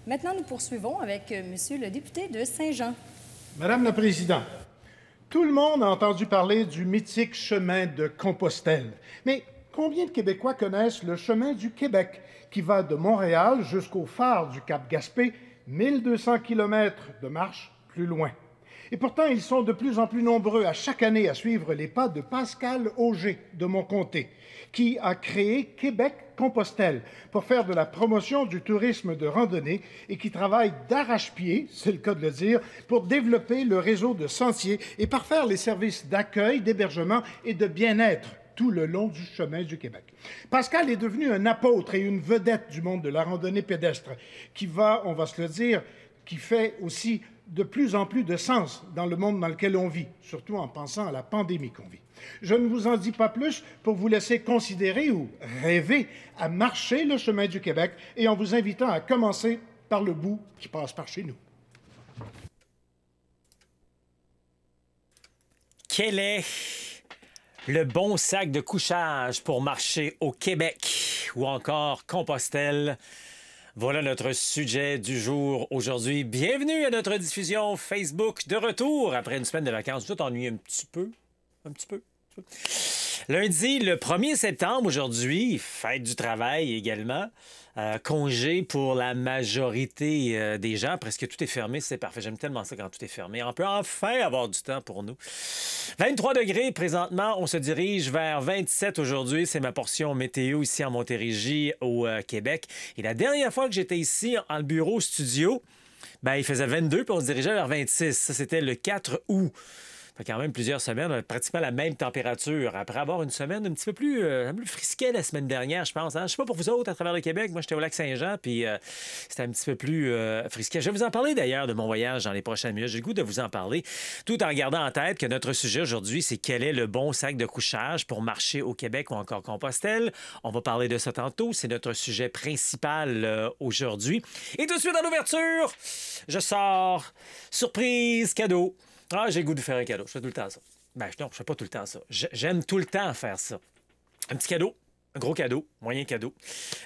Maintenant, nous poursuivons avec Monsieur le député de Saint-Jean. Madame la Présidente, tout le monde a entendu parler du mythique chemin de Compostelle. Mais combien de Québécois connaissent le chemin du Québec, qui va de Montréal jusqu'au phare du Cap-Gaspé, 1200 km de marche plus loin? Et pourtant, ils sont de plus en plus nombreux à chaque année à suivre les pas de Pascal Auger de mon comté, qui a créé Québec-Compostelle pour faire de la promotion du tourisme de randonnée et qui travaille d'arrache-pied, c'est le cas de le dire, pour développer le réseau de sentiers et parfaire les services d'accueil, d'hébergement et de bien-être tout le long du chemin du Québec. Pascal est devenu un apôtre et une vedette du monde de la randonnée pédestre qui va, on va se le dire, qui fait aussi de plus en plus de sens dans le monde dans lequel on vit, surtout en pensant à la pandémie qu'on vit. Je ne vous en dis pas plus pour vous laisser considérer ou rêver à marcher le chemin du Québec et en vous invitant à commencer par le bout qui passe par chez nous. Quel est le bon sac de couchage pour marcher au Québec ou encore Compostelle? Voilà notre sujet du jour aujourd'hui. Bienvenue à notre diffusion Facebook de retour après une semaine de vacances. Tout ennuyé un petit peu. Lundi, le 1er septembre, aujourd'hui, fête du travail également. Congé pour la majorité des gens. Presque tout est fermé, c'est parfait. J'aime tellement ça quand tout est fermé. On peut enfin avoir du temps pour nous. 23 degrés présentement. On se dirige vers 27 aujourd'hui. C'est ma portion météo ici en Montérégie, au Québec. Et la dernière fois que j'étais ici, en bureau studio, il faisait 22 puis on se dirigeait vers 26. Ça, c'était le 4 août. Fait quand même plusieurs semaines, on a pratiquement la même température. Après avoir une semaine un petit peu plus frisquée la semaine dernière, je pense. Hein? Je sais pas pour vous autres à travers le Québec. Moi, j'étais au Lac-Saint-Jean, puis c'était un petit peu plus frisqué. Je vais vous en parler d'ailleurs de mon voyage dans les prochaines minutes. J'ai le goût de vous en parler, tout en gardant en tête que notre sujet aujourd'hui, c'est quel est le bon sac de couchage pour marcher au Québec ou encore Compostelle. On va parler de ça tantôt. C'est notre sujet principal aujourd'hui. Et tout de suite, dans l'ouverture, je sors surprise, cadeau. Ah, j'ai le goût de faire un cadeau. Je fais tout le temps ça. Non, je fais pas tout le temps ça. J'aime tout le temps faire ça. Un petit cadeau, un gros cadeau, moyen cadeau.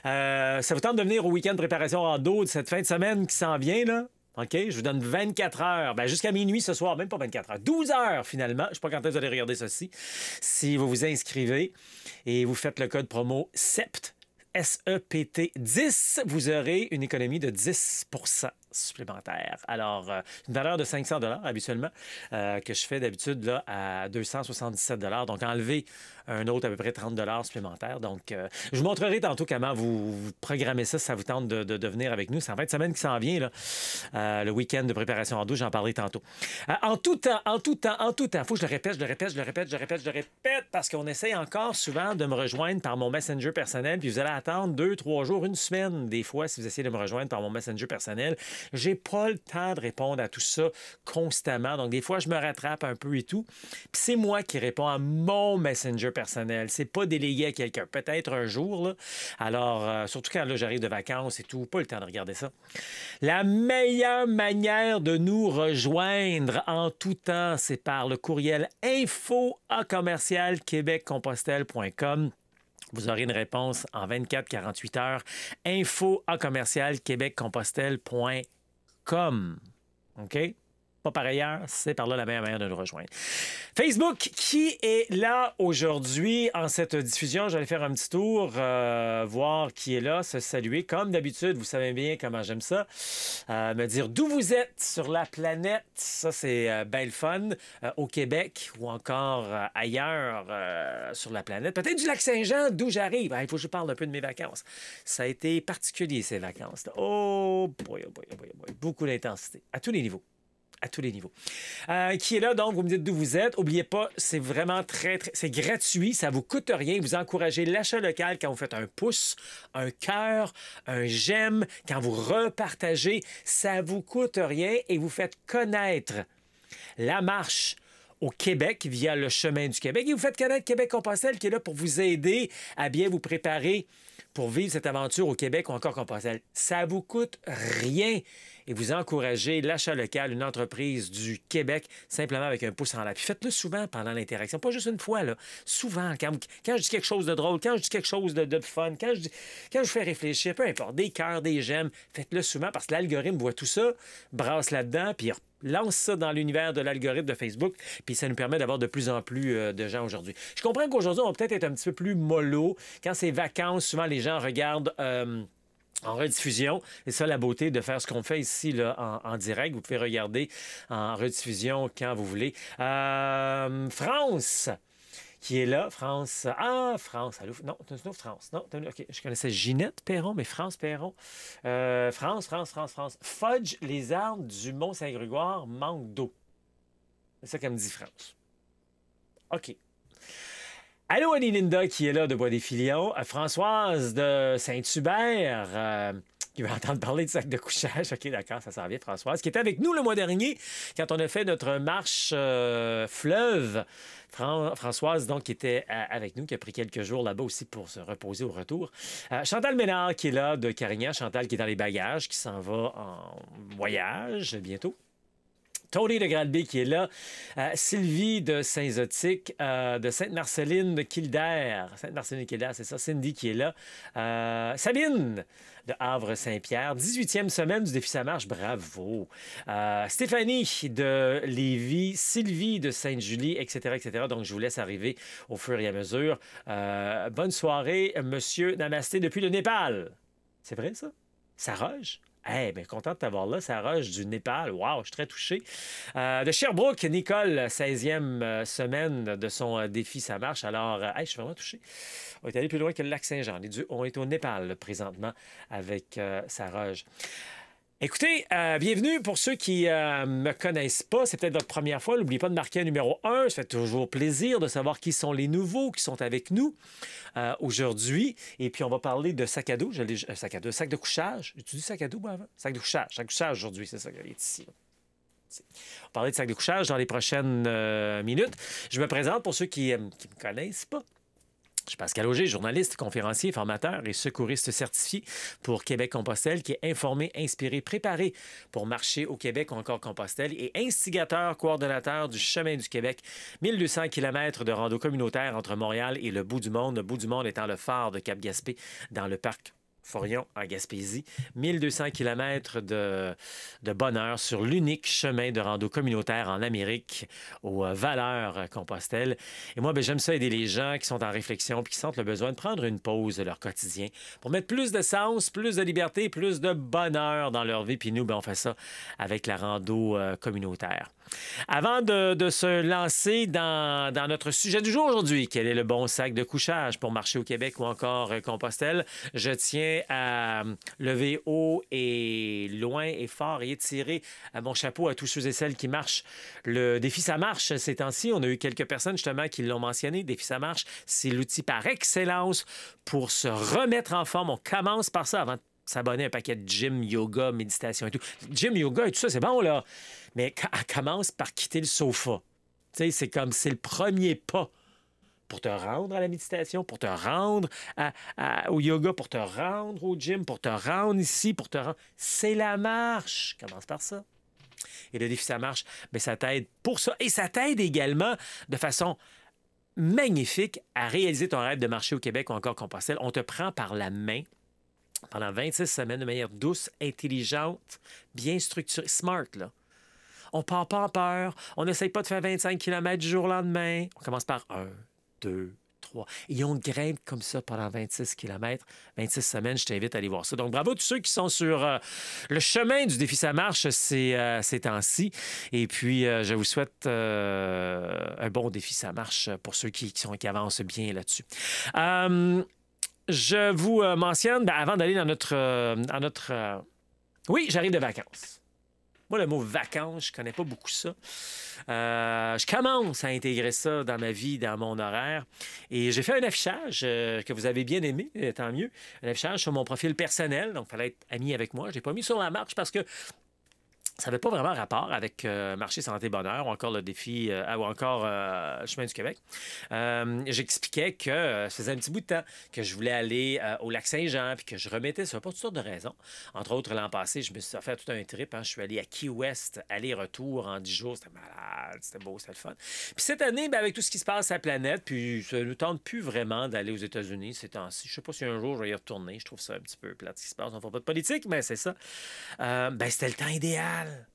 Ça vous tente de venir au week-end de préparation rando de cette fin de semaine qui s'en vient, là? OK? Je vous donne 24 heures. Jusqu'à minuit ce soir, même pas 24 heures. 12 heures, finalement. Je ne sais pas quand vous allez regarder ceci. Si vous vous inscrivez et vous faites le code promo SEPT, SEPT 10, vous aurez une économie de 10 supplémentaire. Alors, une valeur de 500 habituellement, que je fais d'habitude là, à 277 donc enlever un autre à peu près 30 supplémentaires. Donc, je vous montrerai tantôt comment vous programmez ça si ça vous tente de venir avec nous. C'est en fin de semaine qui s'en vient, là, le week-end de préparation en douce, j'en parlerai tantôt. En tout temps, il faut que je le répète, parce qu'on essaye encore souvent de me rejoindre par mon Messenger personnel, puis vous allez attendre 2, 3 jours, une semaine, des fois, si vous essayez de me rejoindre par mon Messenger personnel. J'ai pas le temps de répondre à tout ça constamment. Donc, des fois, je me rattrape un peu et tout. Puis c'est moi qui réponds à mon Messenger personnel. C'est pas délégué à quelqu'un. Peut-être un jour, là. Alors, surtout quand là, j'arrive de vacances et tout, pas le temps de regarder ça. La meilleure manière de nous rejoindre en tout temps, c'est par le courriel info@québeccompostelle.com. Vous aurez une réponse en 24-48 heures. info@québeccompostelle.com. OK? Pas par ailleurs, c'est par là la meilleure manière de nous rejoindre. Facebook, qui est là aujourd'hui en cette diffusion? J'allais faire un petit tour, voir qui est là, se saluer. Comme d'habitude, vous savez bien comment j'aime ça. Me dire d'où vous êtes sur la planète. Ça, c'est bien le fun. Au Québec ou encore ailleurs sur la planète. Peut-être du Lac-Saint-Jean, d'où j'arrive. Il faut que je parle un peu de mes vacances. Ça a été particulier, ces vacances. Oh boy, oh boy, oh boy, oh boy. Beaucoup d'intensité, à tous les niveaux. À tous les niveaux. Qui est là, donc, vous me dites d'où vous êtes. N'oubliez pas, c'est vraiment c'est gratuit, ça vous coûte rien. Vous encouragez l'achat local quand vous faites un pouce, un cœur, un j'aime, quand vous repartagez, ça vous coûte rien et vous faites connaître la marche au Québec via le Chemin du Québec. Et vous faites connaître Québec-Compostelle qui est là pour vous aider à bien vous préparer pour vivre cette aventure au Québec ou encore Compostelle. Ça vous coûte rien. et vous encouragez l'achat local, une entreprise du Québec, simplement avec un pouce en l'air. Puis faites-le souvent pendant l'interaction, pas juste une fois, là. Souvent, quand je dis quelque chose de drôle, quand je dis quelque chose de fun, quand je vous fais réfléchir, peu importe, des cœurs, des j'aime, faites-le souvent parce que l'algorithme voit tout ça, brasse là-dedans, puis lance ça dans l'univers de l'algorithme de Facebook, puis ça nous permet d'avoir de plus en plus de gens aujourd'hui. Je comprends qu'aujourd'hui, on va peut-être être un petit peu plus mollo. Quand c'est vacances, souvent les gens regardent en rediffusion. C'est ça la beauté de faire ce qu'on fait ici là, en direct. Vous pouvez regarder en rediffusion quand vous voulez. France qui est là. France. Ah, France. Allô? Non, c'est une autre France. Non, OK. Je connaissais Ginette Perron, mais France Perron. France. Fudge, les arbres du Mont-Saint-Grégoire manquent d'eau. C'est ça qu'elle me dit, France. OK. Allô, Annie Linda, qui est là de Bois-des-Filions. Françoise de Saint-Hubert, qui va entendre parler de sac de couchage. OK, d'accord, ça s'en vient, Françoise, qui était avec nous le mois dernier quand on a fait notre marche fleuve. Françoise, donc, qui était avec nous, qui a pris quelques jours là-bas aussi pour se reposer au retour. Chantal Ménard, qui est là de Carignan. Chantal, qui est dans les bagages, qui s'en va en voyage bientôt. Tony de Granby qui est là, Sylvie de Saint-Zotique, de Sainte-Marceline de Kildare, Sainte-Marceline de Kildare, c'est ça, Cindy qui est là, Sabine de Havre-Saint-Pierre, 18e semaine du défi Ça marche, bravo, Stéphanie de Lévis, Sylvie de Sainte-Julie, etc., etc., donc je vous laisse arriver au fur et à mesure. Bonne soirée, monsieur Namasté depuis le Népal. C'est vrai ça? Saroge? Eh bien, content de t'avoir là, Saroge du Népal. Wow, je suis très touché. De Sherbrooke, Nicole, 16e semaine de son défi Ça marche. Alors, je suis vraiment touché. On est allé plus loin que le lac Saint-Jean. On est au Népal présentement avec Saroge. Écoutez, bienvenue pour ceux qui ne me connaissent pas. C'est peut-être votre première fois. N'oubliez pas de marquer un numéro 1. Ça fait toujours plaisir de savoir qui sont les nouveaux qui sont avec nous aujourd'hui. Et puis, on va parler de sac à dos. Sac de couchage. J'ai-tu dit sac à dos avant? Sac de couchage. Sac de couchage aujourd'hui, c'est ça qui est ici. On va parler de sac de couchage dans les prochaines minutes. Je me présente pour ceux qui ne me connaissent pas. Je suis Pascal Auger, journaliste, conférencier, formateur et secouriste certifié pour Québec-Compostelle, qui est informé, inspiré, préparé pour marcher au Québec ou encore Compostelle et instigateur, coordonnateur du Chemin du Québec, 1200 km de rando communautaire entre Montréal et le bout du monde. Le bout du monde étant le phare de Cap-Gaspé dans le parc Forion, en Gaspésie. 1200 km de bonheur sur l'unique chemin de rando communautaire en Amérique, aux Valeurs Compostelle. Et moi, j'aime ça aider les gens qui sont en réflexion puis qui sentent le besoin de prendre une pause de leur quotidien pour mettre plus de sens, plus de liberté, plus de bonheur dans leur vie. Puis nous, on fait ça avec la rando communautaire. Avant de se lancer dans notre sujet du jour aujourd'hui, quel est le bon sac de couchage pour marcher au Québec ou encore Compostelle, je tiens à lever haut et loin et fort et étirer mon chapeau à tous ceux et celles qui marchent. Le défi Ça marche ces temps-ci. On a eu quelques personnes justement qui l'ont mentionné. Défi Ça marche, c'est l'outil par excellence pour se remettre en forme. On commence par ça avant de s'abonner à un paquet de gym, yoga, méditation et tout. Gym, yoga et tout ça, c'est bon, là. Mais commence par quitter le sofa. Tu sais, c'est le premier pas pour te rendre à la méditation, pour te rendre au yoga, pour te rendre au gym, pour te rendre ici, pour te rendre... C'est la marche. Commence par ça. Et le défi Ça marche, ça t'aide pour ça. Et ça t'aide également de façon magnifique à réaliser ton rêve de marcher au Québec ou encore Compostelle. On te prend par la main pendant 26 semaines de manière douce, intelligente, bien structurée, smart, là. On part pas en peur. On n'essaye pas de faire 25 km du jour au lendemain. On commence par 1, 2, 3. Et on grimpe comme ça pendant 26 km, 26 semaines. Je t'invite à aller voir ça. Donc, bravo à tous ceux qui sont sur le chemin du défi Ça marche ces temps-ci. Et puis, je vous souhaite un bon défi Ça marche pour ceux qui avancent bien là-dessus. Je vous mentionne, avant d'aller dans notre... Oui, j'arrive de vacances. Moi, le mot vacances, je connais pas beaucoup ça. Je commence à intégrer ça dans ma vie, dans mon horaire. Et j'ai fait un affichage que vous avez bien aimé, tant mieux. Un affichage sur mon profil personnel. Donc, il fallait être ami avec moi. Je l'ai pas mis sur la marche parce que ça n'avait pas vraiment rapport avec Marché Santé Bonheur ou encore le défi ou encore le Chemin du Québec. J'expliquais que ça faisait un petit bout de temps que je voulais aller au Lac-Saint-Jean puis que je remettais ça pour toutes sortes de raisons. Entre autres, l'an passé, je me suis fait tout un trip. Hein. Je suis allé à Key West, aller-retour en 10 jours. C'était malade, c'était beau, c'était le fun. Puis cette année, avec tout ce qui se passe à la planète, puis ça ne nous tente plus vraiment d'aller aux États-Unis ces temps-ci. Je ne sais pas si un jour je vais y retourner. Je trouve ça un petit peu plate ce qui se passe. On ne fait pas de politique, mais c'est ça. C'était le temps idéal.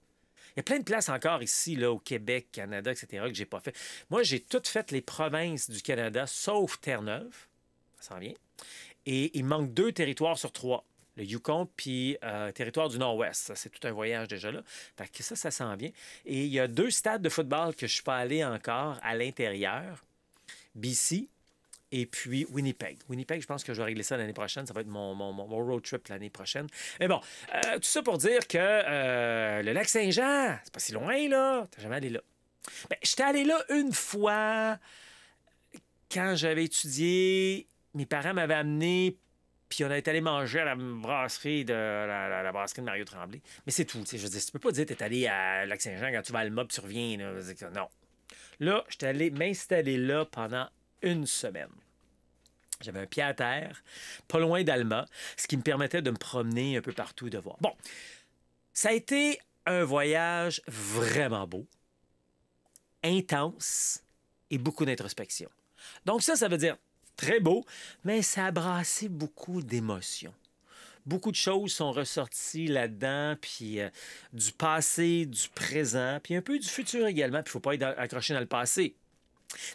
Il y a plein de places encore ici, là, au Québec, Canada, etc., que j'ai pas fait. Moi, j'ai toutes fait les provinces du Canada, sauf Terre-Neuve. Ça s'en vient. Et il manque 2 territoires sur 3. Le Yukon puis territoire du Nord-Ouest. Ça, c'est tout un voyage déjà là. Fait que ça s'en vient. Et il y a 2 stades de football que je ne suis pas allé encore à l'intérieur. BC et puis Winnipeg. Winnipeg, je pense que je vais régler ça l'année prochaine. Ça va être mon road trip l'année prochaine. Mais bon, tout ça pour dire que le Lac-Saint-Jean, c'est pas si loin, là. T'es jamais allé là. Ben, j'étais allé là une fois quand j'avais étudié. Mes parents m'avaient amené, puis on était allé manger à la brasserie de la brasserie de Mario Tremblay. Mais c'est tout. Je veux dire, tu peux pas dire que t'es allé à Lac-Saint-Jean quand tu vas à Alma puis tu reviens. Là. Non. Là, j'étais allé m'installer là pendant une semaine. J'avais un pied à terre, pas loin d'Alma, ce qui me permettait de me promener un peu partout et de voir. Bon, ça a été un voyage vraiment beau, intense et beaucoup d'introspection. Donc ça veut dire très beau, mais ça a brassé beaucoup d'émotions. Beaucoup de choses sont ressorties là-dedans, puis du passé, du présent, puis un peu du futur également. Puis il ne faut pas être accroché dans le passé.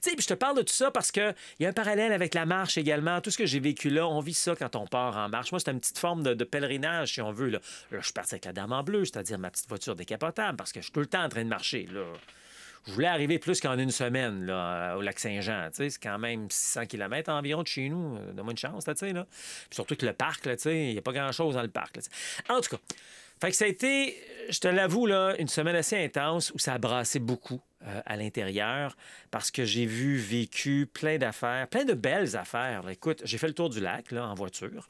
Tu sais, je te parle de tout ça parce qu'il y a un parallèle avec la marche également. Tout ce que j'ai vécu là, on vit ça quand on part en marche. Moi, c'est une petite forme de pèlerinage, si on veut. Là, je suis parti avec la Dame en bleu, c'est-à-dire ma petite voiture décapotable, parce que je suis tout le temps en train de marcher. Là. Je voulais arriver plus qu'en une semaine là, au Lac-Saint-Jean. C'est quand même 600 km environ de chez nous. Donne-moi une chance, là, tu sais. Puis surtout que le parc, il n'y a pas grand-chose dans le parc. Là, en tout cas, fait que ça a été, je te l'avoue, là, une semaine assez intense où ça a brassé beaucoup à l'intérieur parce que j'ai vécu plein d'affaires, plein de belles affaires. Là, écoute, j'ai fait le tour du lac là, en voiture.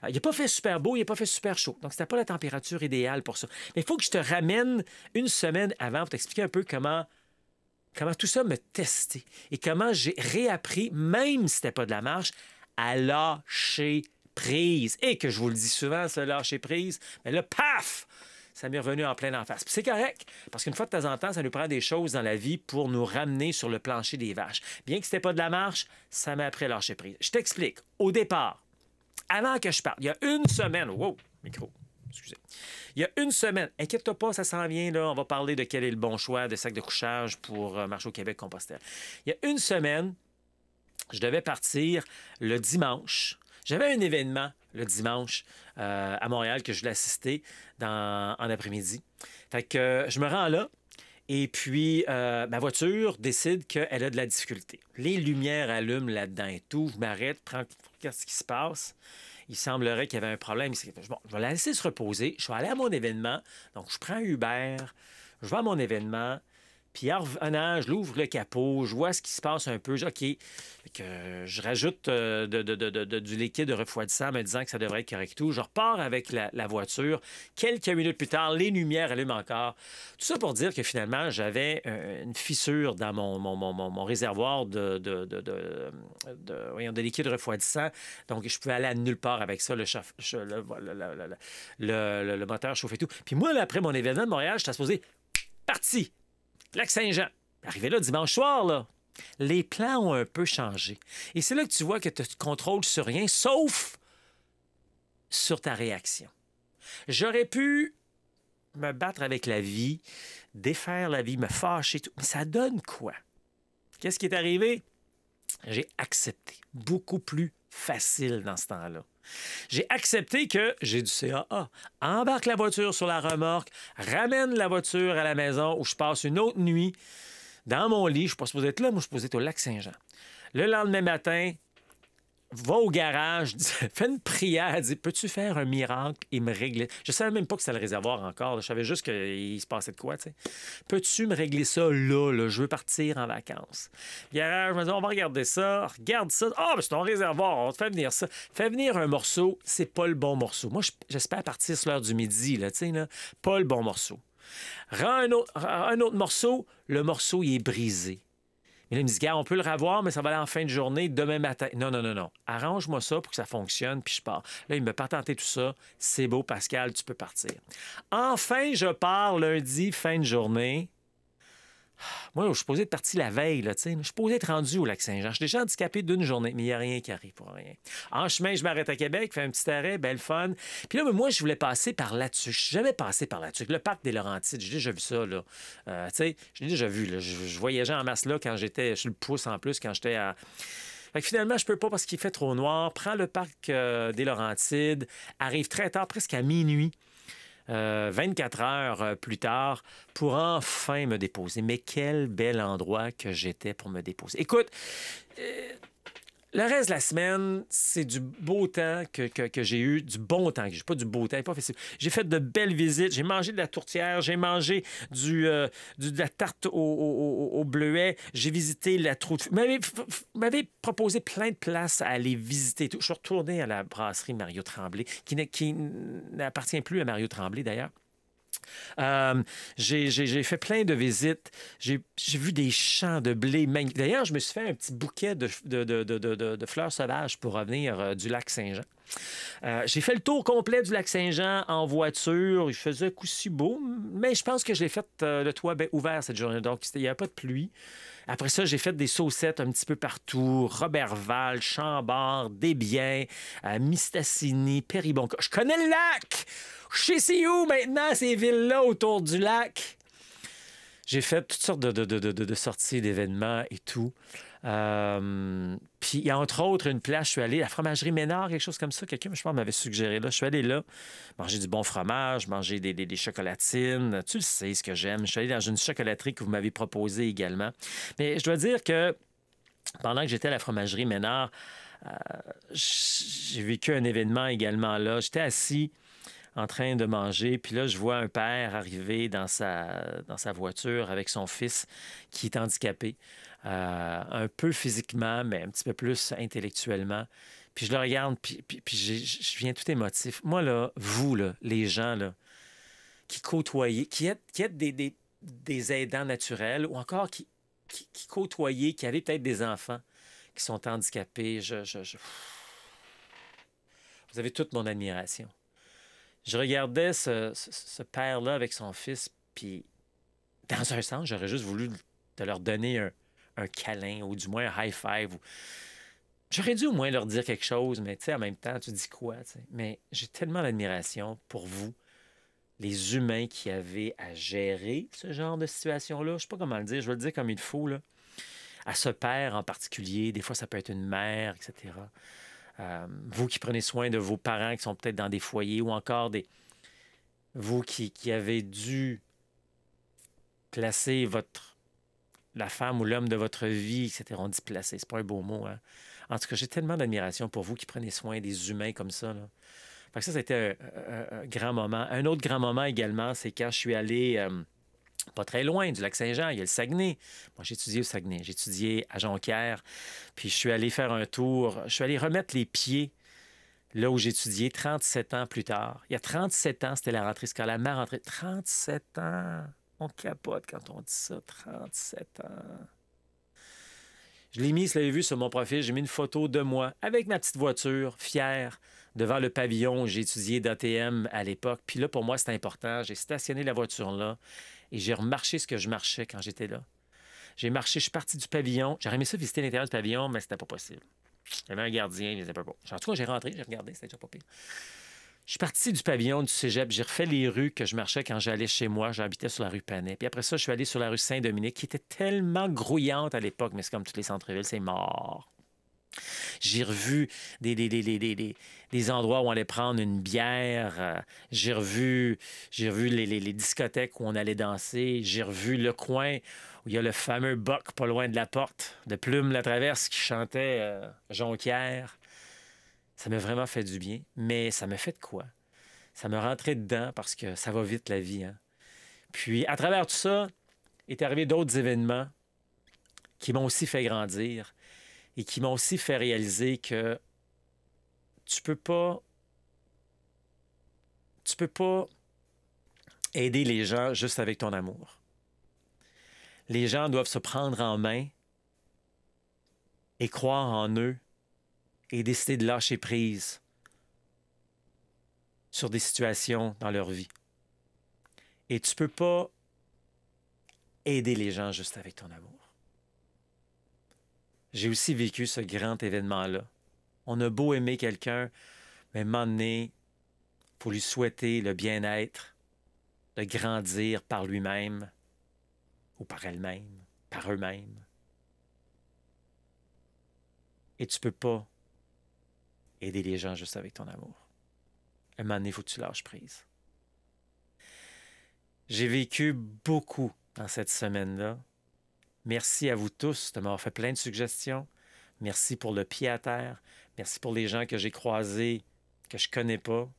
Il n'a pas fait super beau, il n'a pas fait super chaud. Donc, c'était pas la température idéale pour ça. Mais il faut que je te ramène une semaine avant pour t'expliquer un peu comment tout ça me testait et comment j'ai réappris, même si c'était pas de la marche, à lâcher prise. Et que je vous le dis souvent, ce lâcher prise, mais là, paf! Ça m'est revenu en plein en face. Puis c'est correct, parce qu'une fois de temps en temps, ça nous prend des choses dans la vie pour nous ramener sur le plancher des vaches. Bien que c'était pas de la marche, ça m'a appris à lâcher prise. Je t'explique. Au départ, avant que je parte, il y a une semaine... Wow! Micro. Excusez. Il y a une semaine, inquiète-toi pas, ça s'en vient, là. On va parler de quel est le bon choix de sac de couchage pour marcher au Québec-Compostelle. Il y a une semaine, je devais partir le dimanche. J'avais un événement le dimanche à Montréal que je voulais assister en après-midi. Fait que je me rends là et puis ma voiture décide qu'elle a de la difficulté. Les lumières allument là-dedans et tout. Je m'arrête, regarde ce qui se passe. Il semblerait qu'il y avait un problème. Bon, je vais la laisser se reposer. Je vais aller à mon événement. Donc, je prends un Uber. Je vais à mon événement. Puis en revenant, je l'ouvre le capot, je vois ce qui se passe un peu. OK, je rajoute du liquide refroidissant me disant que ça devrait être correct tout. Je repars avec la voiture. Quelques minutes plus tard, les lumières allument encore. Tout ça pour dire que finalement, j'avais une fissure dans mon réservoir de liquide refroidissant. Donc, je pouvais aller à nulle part avec ça, le moteur chauffe et tout. Puis moi, là, après mon événement de Montréal, j'étais supposé parti. Lac-Saint-Jean. Arrivé là dimanche soir, là, les plans ont un peu changé. Et c'est là que tu vois que tu te contrôles sur rien, sauf sur ta réaction. J'aurais pu me battre avec la vie, défaire la vie, me fâcher, tout. Mais ça donne quoi? Qu'est-ce qui est arrivé? J'ai accepté. Beaucoup plus facile dans ce temps-là. J'ai accepté que j'ai du CAA. Embarque la voiture sur la remorque, ramène la voiture à la maison où je passe une autre nuit dans mon lit. Je ne suis pas supposé être là, moi, je suis supposé être au Lac-Saint-Jean. Le lendemain matin, va au garage, fais une prière, dis peux-tu faire un miracle et me régler? Je ne savais même pas que c'était le réservoir encore. Là. Je savais juste qu'il se passait de quoi. T'sais. Peux-tu me régler ça là? Je veux partir en vacances. Garage, je me dis, on va regarder ça. Regarde ça. Ah, mais c'est ton réservoir. On te fait venir ça. Fais venir un morceau, c'est pas le bon morceau. Moi, j'espère partir sur l'heure du midi. Là, pas le bon morceau. Rends un autre morceau, le morceau, il est brisé. Mais là, il me dit, gars, on peut le revoir, mais ça va aller en fin de journée, demain matin. Non, non, non, non. Arrange-moi ça pour que ça fonctionne, puis je pars. Là, il me patenté tout ça. C'est beau, Pascal, tu peux partir. Enfin, je pars lundi, fin de journée. Moi, je suis supposé être parti la veille, là, tu sais. Je suis supposé être rendu au Lac-Saint-Jean. Je suis déjà handicapé d'une journée, mais il n'y a rien qui arrive pour rien. En chemin, je m'arrête à Québec, fais un petit arrêt, belle fun. Puis là, moi, je voulais passer par là-dessus. Je suis jamais passé par là-dessus. Le parc des Laurentides, j'ai déjà vu ça, là. Tu sais, je l'ai déjà vu, là. Je voyageais en masse là quand j'étais sur le pouce en plus, quand j'étais à... Fait que finalement, je peux pas parce qu'il fait trop noir. Prends le parc des Laurentides, arrive très tard, presque à minuit. 24 heures plus tard, pour enfin me déposer. Mais quel bel endroit que j'étais pour me déposer. Écoute, le reste de la semaine, c'est du beau temps que j'ai eu, du bon temps. Pas du beau temps, pas facile. J'ai fait de belles visites, j'ai mangé de la tourtière, j'ai mangé de la tarte au bleuet, j'ai visité la trou de... m'avait proposé plein de places à aller visiter. Je suis retourné à la brasserie Mario Tremblay, qui n'appartient plus à Mario Tremblay, d'ailleurs. J'ai fait plein de visites. J'ai vu des champs de blé magnifiques. D'ailleurs, je me suis fait un petit bouquet de fleurs sauvages pour revenir du lac Saint-Jean. J'ai fait le tour complet du lac Saint-Jean en voiture. Il faisait coup-ci beau, mais je pense que je l'ai fait le toit ouvert cette journée. Donc, il n'y avait pas de pluie. Après ça, j'ai fait des saucettes un petit peu partout. Roberval, Chambord, Desbiens, Mistassini, Péribonca. Je connais le lac! Je sais c'est où maintenant, ces villes-là autour du lac. J'ai fait toutes sortes de sorties, d'événements et tout. Puis il y a entre autres une place, je suis allé à la fromagerie Ménard, quelque chose comme ça. Quelqu'un, je pense, m'avait suggéré là. Je suis allé là, manger du bon fromage, manger des chocolatines. Tu le sais ce que j'aime. Je suis allé dans une chocolaterie que vous m'avez proposée également. Mais je dois dire que pendant que j'étais à la fromagerie Ménard, j'ai vécu un événement également là. J'étais assis en train de manger. Puis là, je vois un père arriver dans sa voiture avec son fils qui est handicapé, un peu physiquement, mais un petit peu plus intellectuellement. Puis je le regarde, puis je viens tout émotif. Moi, là, vous, là, les gens là, qui côtoyez, qui êtes des aidants naturels ou encore qui côtoyez, qui avez peut-être des enfants qui sont handicapés, vous avez toute mon admiration. Je regardais ce père-là avec son fils, puis dans un sens, j'aurais juste voulu te leur donner un câlin ou du moins un high five. J'aurais dû au moins leur dire quelque chose, mais tu sais, en même temps, tu dis quoi? T'sais? Mais j'ai tellement d'admiration pour vous, les humains qui avaient à gérer ce genre de situation-là. Je ne sais pas comment le dire, je vais le dire comme il faut, là. À ce père en particulier, des fois, ça peut être une mère, etc. Vous qui prenez soin de vos parents qui sont peut-être dans des foyers ou encore vous qui avez dû placer la femme ou l'homme de votre vie, etc. On dit placer, c'est pas un beau mot. Hein? En tout cas, j'ai tellement d'admiration pour vous qui prenez soin des humains comme ça. Là. Fait que ça a été un grand moment. Un autre grand moment également, c'est quand je suis allé... pas très loin du lac Saint-Jean, il y a le Saguenay. Moi, j'ai étudié au Saguenay, j'ai étudié à Jonquière, puis je suis allé faire un tour, je suis allé remettre les pieds là où j'ai étudié 37 ans plus tard. Il y a 37 ans, c'était la rentrée scolaire, ma rentrée. 37 ans! On capote quand on dit ça, 37 ans. Je l'ai mis, vous l'avez vu sur mon profil, j'ai mis une photo de moi avec ma petite voiture, fière, devant le pavillon où j'ai étudié d'ATM à l'époque. Puis là, pour moi, c'était important. J'ai stationné la voiture là et j'ai remarché ce que je marchais quand j'étais là. J'ai marché, je suis parti du pavillon. J'aurais aimé ça visiter l'intérieur du pavillon, mais c'était pas possible. Il y avait un gardien, il était pas bon. En tout cas, j'ai rentré, j'ai regardé, c'était déjà pas pire. Je suis parti du pavillon du cégep. J'ai refait les rues que je marchais quand j'allais chez moi. J'habitais sur la rue Panet. Puis après ça, je suis allé sur la rue Saint-Dominique, qui était tellement grouillante à l'époque, mais c'est comme tous les centres-villes, c'est mort. J'ai revu des endroits où on allait prendre une bière. J'ai revu les discothèques où on allait danser. J'ai revu le coin où il y a le fameux Boc pas loin de la porte de Plume-la-Traverse qui chantait Jonquière. Ça m'a vraiment fait du bien, mais ça m'a fait de quoi? Ça me rentrait dedans parce que ça va vite la vie. Hein? Puis, à travers tout ça, est arrivé d'autres événements qui m'ont aussi fait grandir et qui m'ont aussi fait réaliser que tu peux pas aider les gens juste avec ton amour. Les gens doivent se prendre en main et croire en eux et décider de lâcher prise sur des situations dans leur vie. Et tu ne peux pas aider les gens juste avec ton amour. J'ai aussi vécu ce grand événement-là. On a beau aimer quelqu'un, mais à un moment donné, il faut lui souhaiter le bien-être, de grandir par lui-même ou par elle-même, par eux-mêmes. Et tu ne peux pas aider les gens juste avec ton amour. À un moment donné, il faut que tu lâches prise. J'ai vécu beaucoup dans cette semaine-là. Merci à vous tous de m'avoir fait plein de suggestions. Merci pour le pied à terre. Merci pour les gens que j'ai croisés, que je ne connais pas.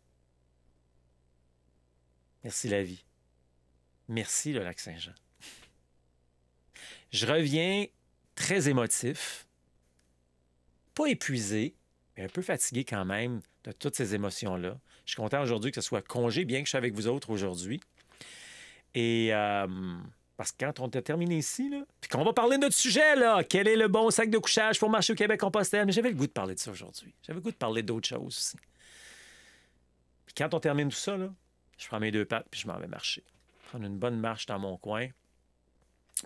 Merci la vie. Merci le Lac-Saint-Jean. Je reviens très émotif, pas épuisé, mais un peu fatigué quand même de toutes ces émotions-là. Je suis content aujourd'hui que ce soit congé, bien que je suis avec vous autres aujourd'hui. Et parce que quand on a terminé ici, là, puis qu'on va parler de notre sujet, là, quel est le bon sac de couchage pour marcher au Québec-Compostelle? Mais j'avais le goût de parler de ça aujourd'hui. J'avais le goût de parler d'autres choses aussi. Puis quand on termine tout ça, là, je prends mes deux pattes puis je m'en vais marcher. Prendre une bonne marche dans mon coin,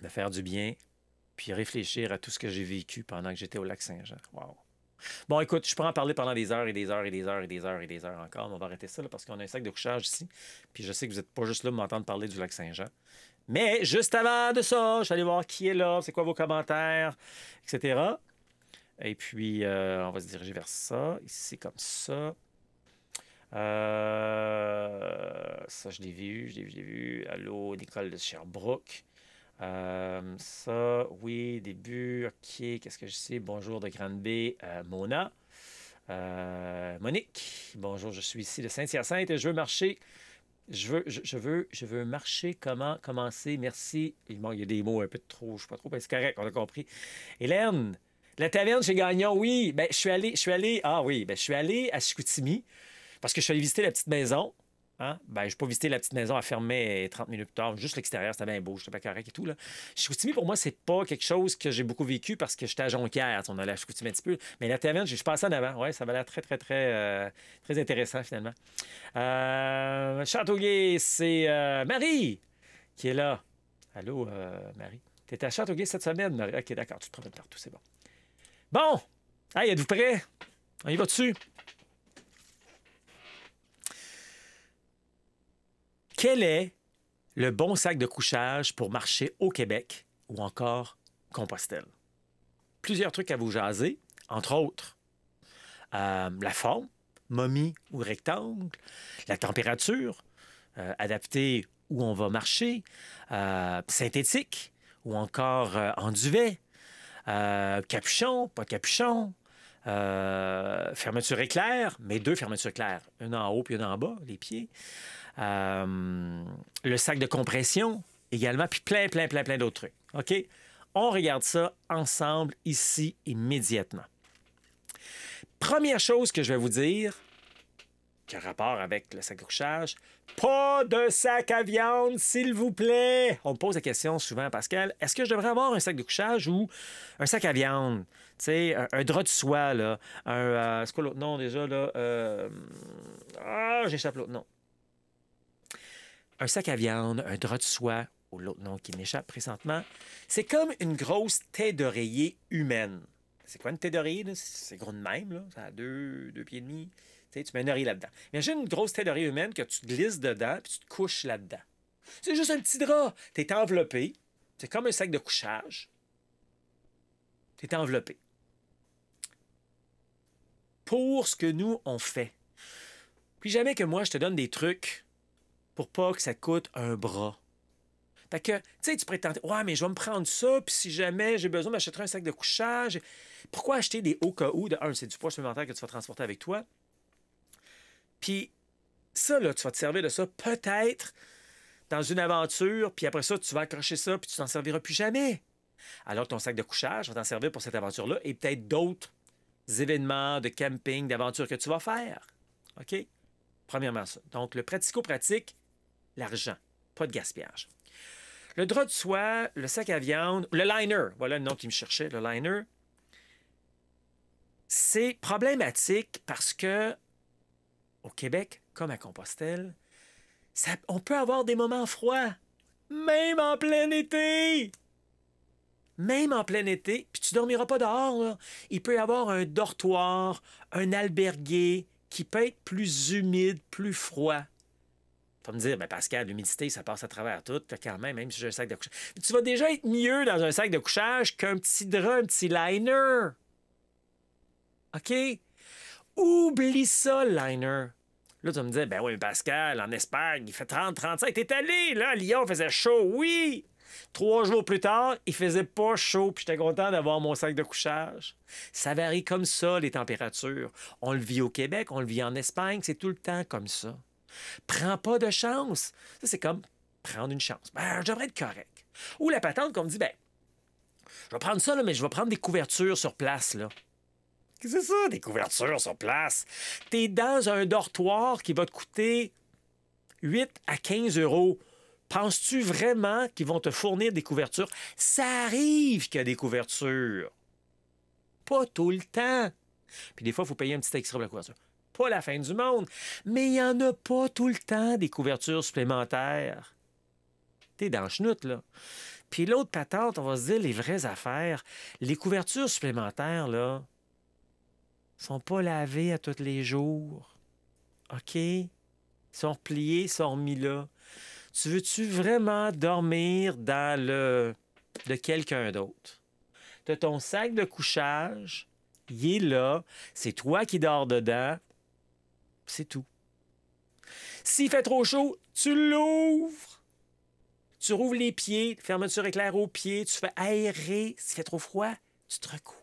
me faire du bien, puis réfléchir à tout ce que j'ai vécu pendant que j'étais au Lac-Saint-Jean. Wow! Bon, écoute, je pourrais en parler pendant des heures et des heures et des heures et des heures et des heures encore, mais on va arrêter ça là, parce qu'on a un sac de couchage ici. Puis je sais que vous n'êtes pas juste là pour m'entendre parler du Lac-Saint-Jean. Mais juste avant de ça, je suis allé voir qui est là, c'est quoi vos commentaires, etc. Et puis, on va se diriger vers ça. Ici, comme ça. Ça, je l'ai vu. Allô, Nicole de Sherbrooke. Ça, oui, début, OK, qu'est-ce que je sais? Bonjour de Grande-Bay, Mona. Monique, bonjour, je suis ici de Saint-Hyacinthe et je veux marcher. Je veux marcher, comment commencer? Merci. Il y a des mots un peu de trop, je ne sais pas trop, mais c'est correct, on a compris. Hélène, la taverne chez Gagnon, oui, ben, je suis allé à Chicoutimi parce que je suis allé visiter la petite maison. Hein? Ben, je n'ai pas visité la petite maison, elle fermait 30 minutes plus tard. Juste l'extérieur, c'était bien beau, j'étais pas correct et tout. Là. Chicoutimi, pour moi, c'est pas quelque chose que j'ai beaucoup vécu parce que j'étais à Jonquière. On allait à Chicoutimi un petit peu. Mais la taverne, je suis passé en avant. Ouais, ça va l'air très, très, très, très intéressant, finalement. Châteauguay, c'est Marie qui est là. Allô, Marie. Tu étais à Châteauguay cette semaine, Marie? OK, d'accord, tu te promènes partout, c'est bon. Bon! Hey, êtes-vous prêts? On y va dessus? Quel est le bon sac de couchage pour marcher au Québec ou encore Compostelle? Plusieurs trucs à vous jaser, entre autres la forme, momie ou rectangle, la température, adaptée où on va marcher, synthétique ou encore en duvet, capuchon, pas de capuchon, fermeture éclair, mais deux fermetures éclair, une en haut puis une en bas, les pieds. Le sac de compression également, puis plein d'autres trucs. OK? On regarde ça ensemble ici immédiatement. Première chose que je vais vous dire, qui a rapport avec le sac de couchage, pas de sac à viande, s'il vous plaît. On me pose la question souvent, Pascal, est-ce que je devrais avoir un sac de couchage ou un sac à viande? Tu sais, un drap de soie, là. C'est quoi l'autre nom déjà, là? J'échappe l'autre nom. Un sac à viande, un drap de soie, ou l'autre nom qui m'échappe présentement, c'est comme une grosse tête d'oreiller humaine. C'est quoi une tête d'oreiller? C'est gros de même, là. Ça a deux pieds et demi. Tu sais, tu mets un oreiller là-dedans. Imagine une grosse tête d'oreiller humaine que tu glisses dedans puis tu te couches là-dedans. C'est juste un petit drap. Tu es enveloppé. C'est comme un sac de couchage. Tu es enveloppé. Pour ce que nous, on fait. Puis jamais que moi, je te donne des trucs pour pas que ça coûte un bras. Fait que, tu sais, tu pourrais tenter, ouais, mais je vais me prendre ça, puis si jamais j'ai besoin, m'achèterai un sac de couchage. Pourquoi acheter des hauts cas où? De un, c'est du poids supplémentaire que tu vas transporter avec toi. Puis ça, là, tu vas te servir de ça peut-être dans une aventure, puis après ça, tu vas accrocher ça, puis tu t'en serviras plus jamais. Alors que ton sac de couchage va t'en servir pour cette aventure-là et peut-être d'autres événements de camping, d'aventure que tu vas faire. OK? Premièrement, ça. Donc, le pratico-pratique, l'argent. Pas de gaspillage. Le drap de soie, le sac à viande, le liner, voilà le nom qui me cherchait, le liner, c'est problématique parce que au Québec, comme à Compostelle, on peut avoir des moments froids, même en plein été. Même en plein été, puis tu dormiras pas dehors, là. Il peut y avoir un dortoir, un albergué qui peut être plus humide, plus froid. Tu vas me dire, ben Pascal, l'humidité, ça passe à travers tout, quand même si j'ai un sac de couchage. Mais tu vas déjà être mieux dans un sac de couchage qu'un petit drap, un petit liner. OK? Oublie ça, le liner. Là, tu vas me dire, ben oui, Pascal, en Espagne, il fait 30-35. T'es allé, là, à Lyon, il faisait chaud, oui! 3 jours plus tard, il faisait pas chaud, puis j'étais content d'avoir mon sac de couchage. Ça varie comme ça, les températures. On le vit au Québec, on le vit en Espagne, c'est tout le temps comme ça. Prends pas de chance. Ça, c'est comme prendre une chance. Ben, je devrais être correct. Ou la patente qu'on me dit, ben, je vais prendre ça, là, mais je vais prendre des couvertures sur place, là. Qu'est-ce que c'est ça, des couvertures sur place? T'es dans un dortoir qui va te coûter 8 à 15 euros. Penses-tu vraiment qu'ils vont te fournir des couvertures? Ça arrive qu'il y a des couvertures. Pas tout le temps. Puis des fois, il faut payer un petit extra pour la couverture. Pas la fin du monde. Mais il n'y en a pas tout le temps des couvertures supplémentaires. T'es dans le chenoute, là. Puis l'autre patente, on va se dire les vraies affaires. Les couvertures supplémentaires, là, sont pas lavées à tous les jours. OK? Ils sont repliés, sont remis là. Tu veux-tu vraiment dormir dans le de quelqu'un d'autre? Tu as ton sac de couchage, il est là, c'est toi qui dors dedans, c'est tout. S'il fait trop chaud, tu l'ouvres. Tu rouvres les pieds, fermeture éclair aux pieds, tu fais aérer. S'il fait trop froid, tu te recouvres.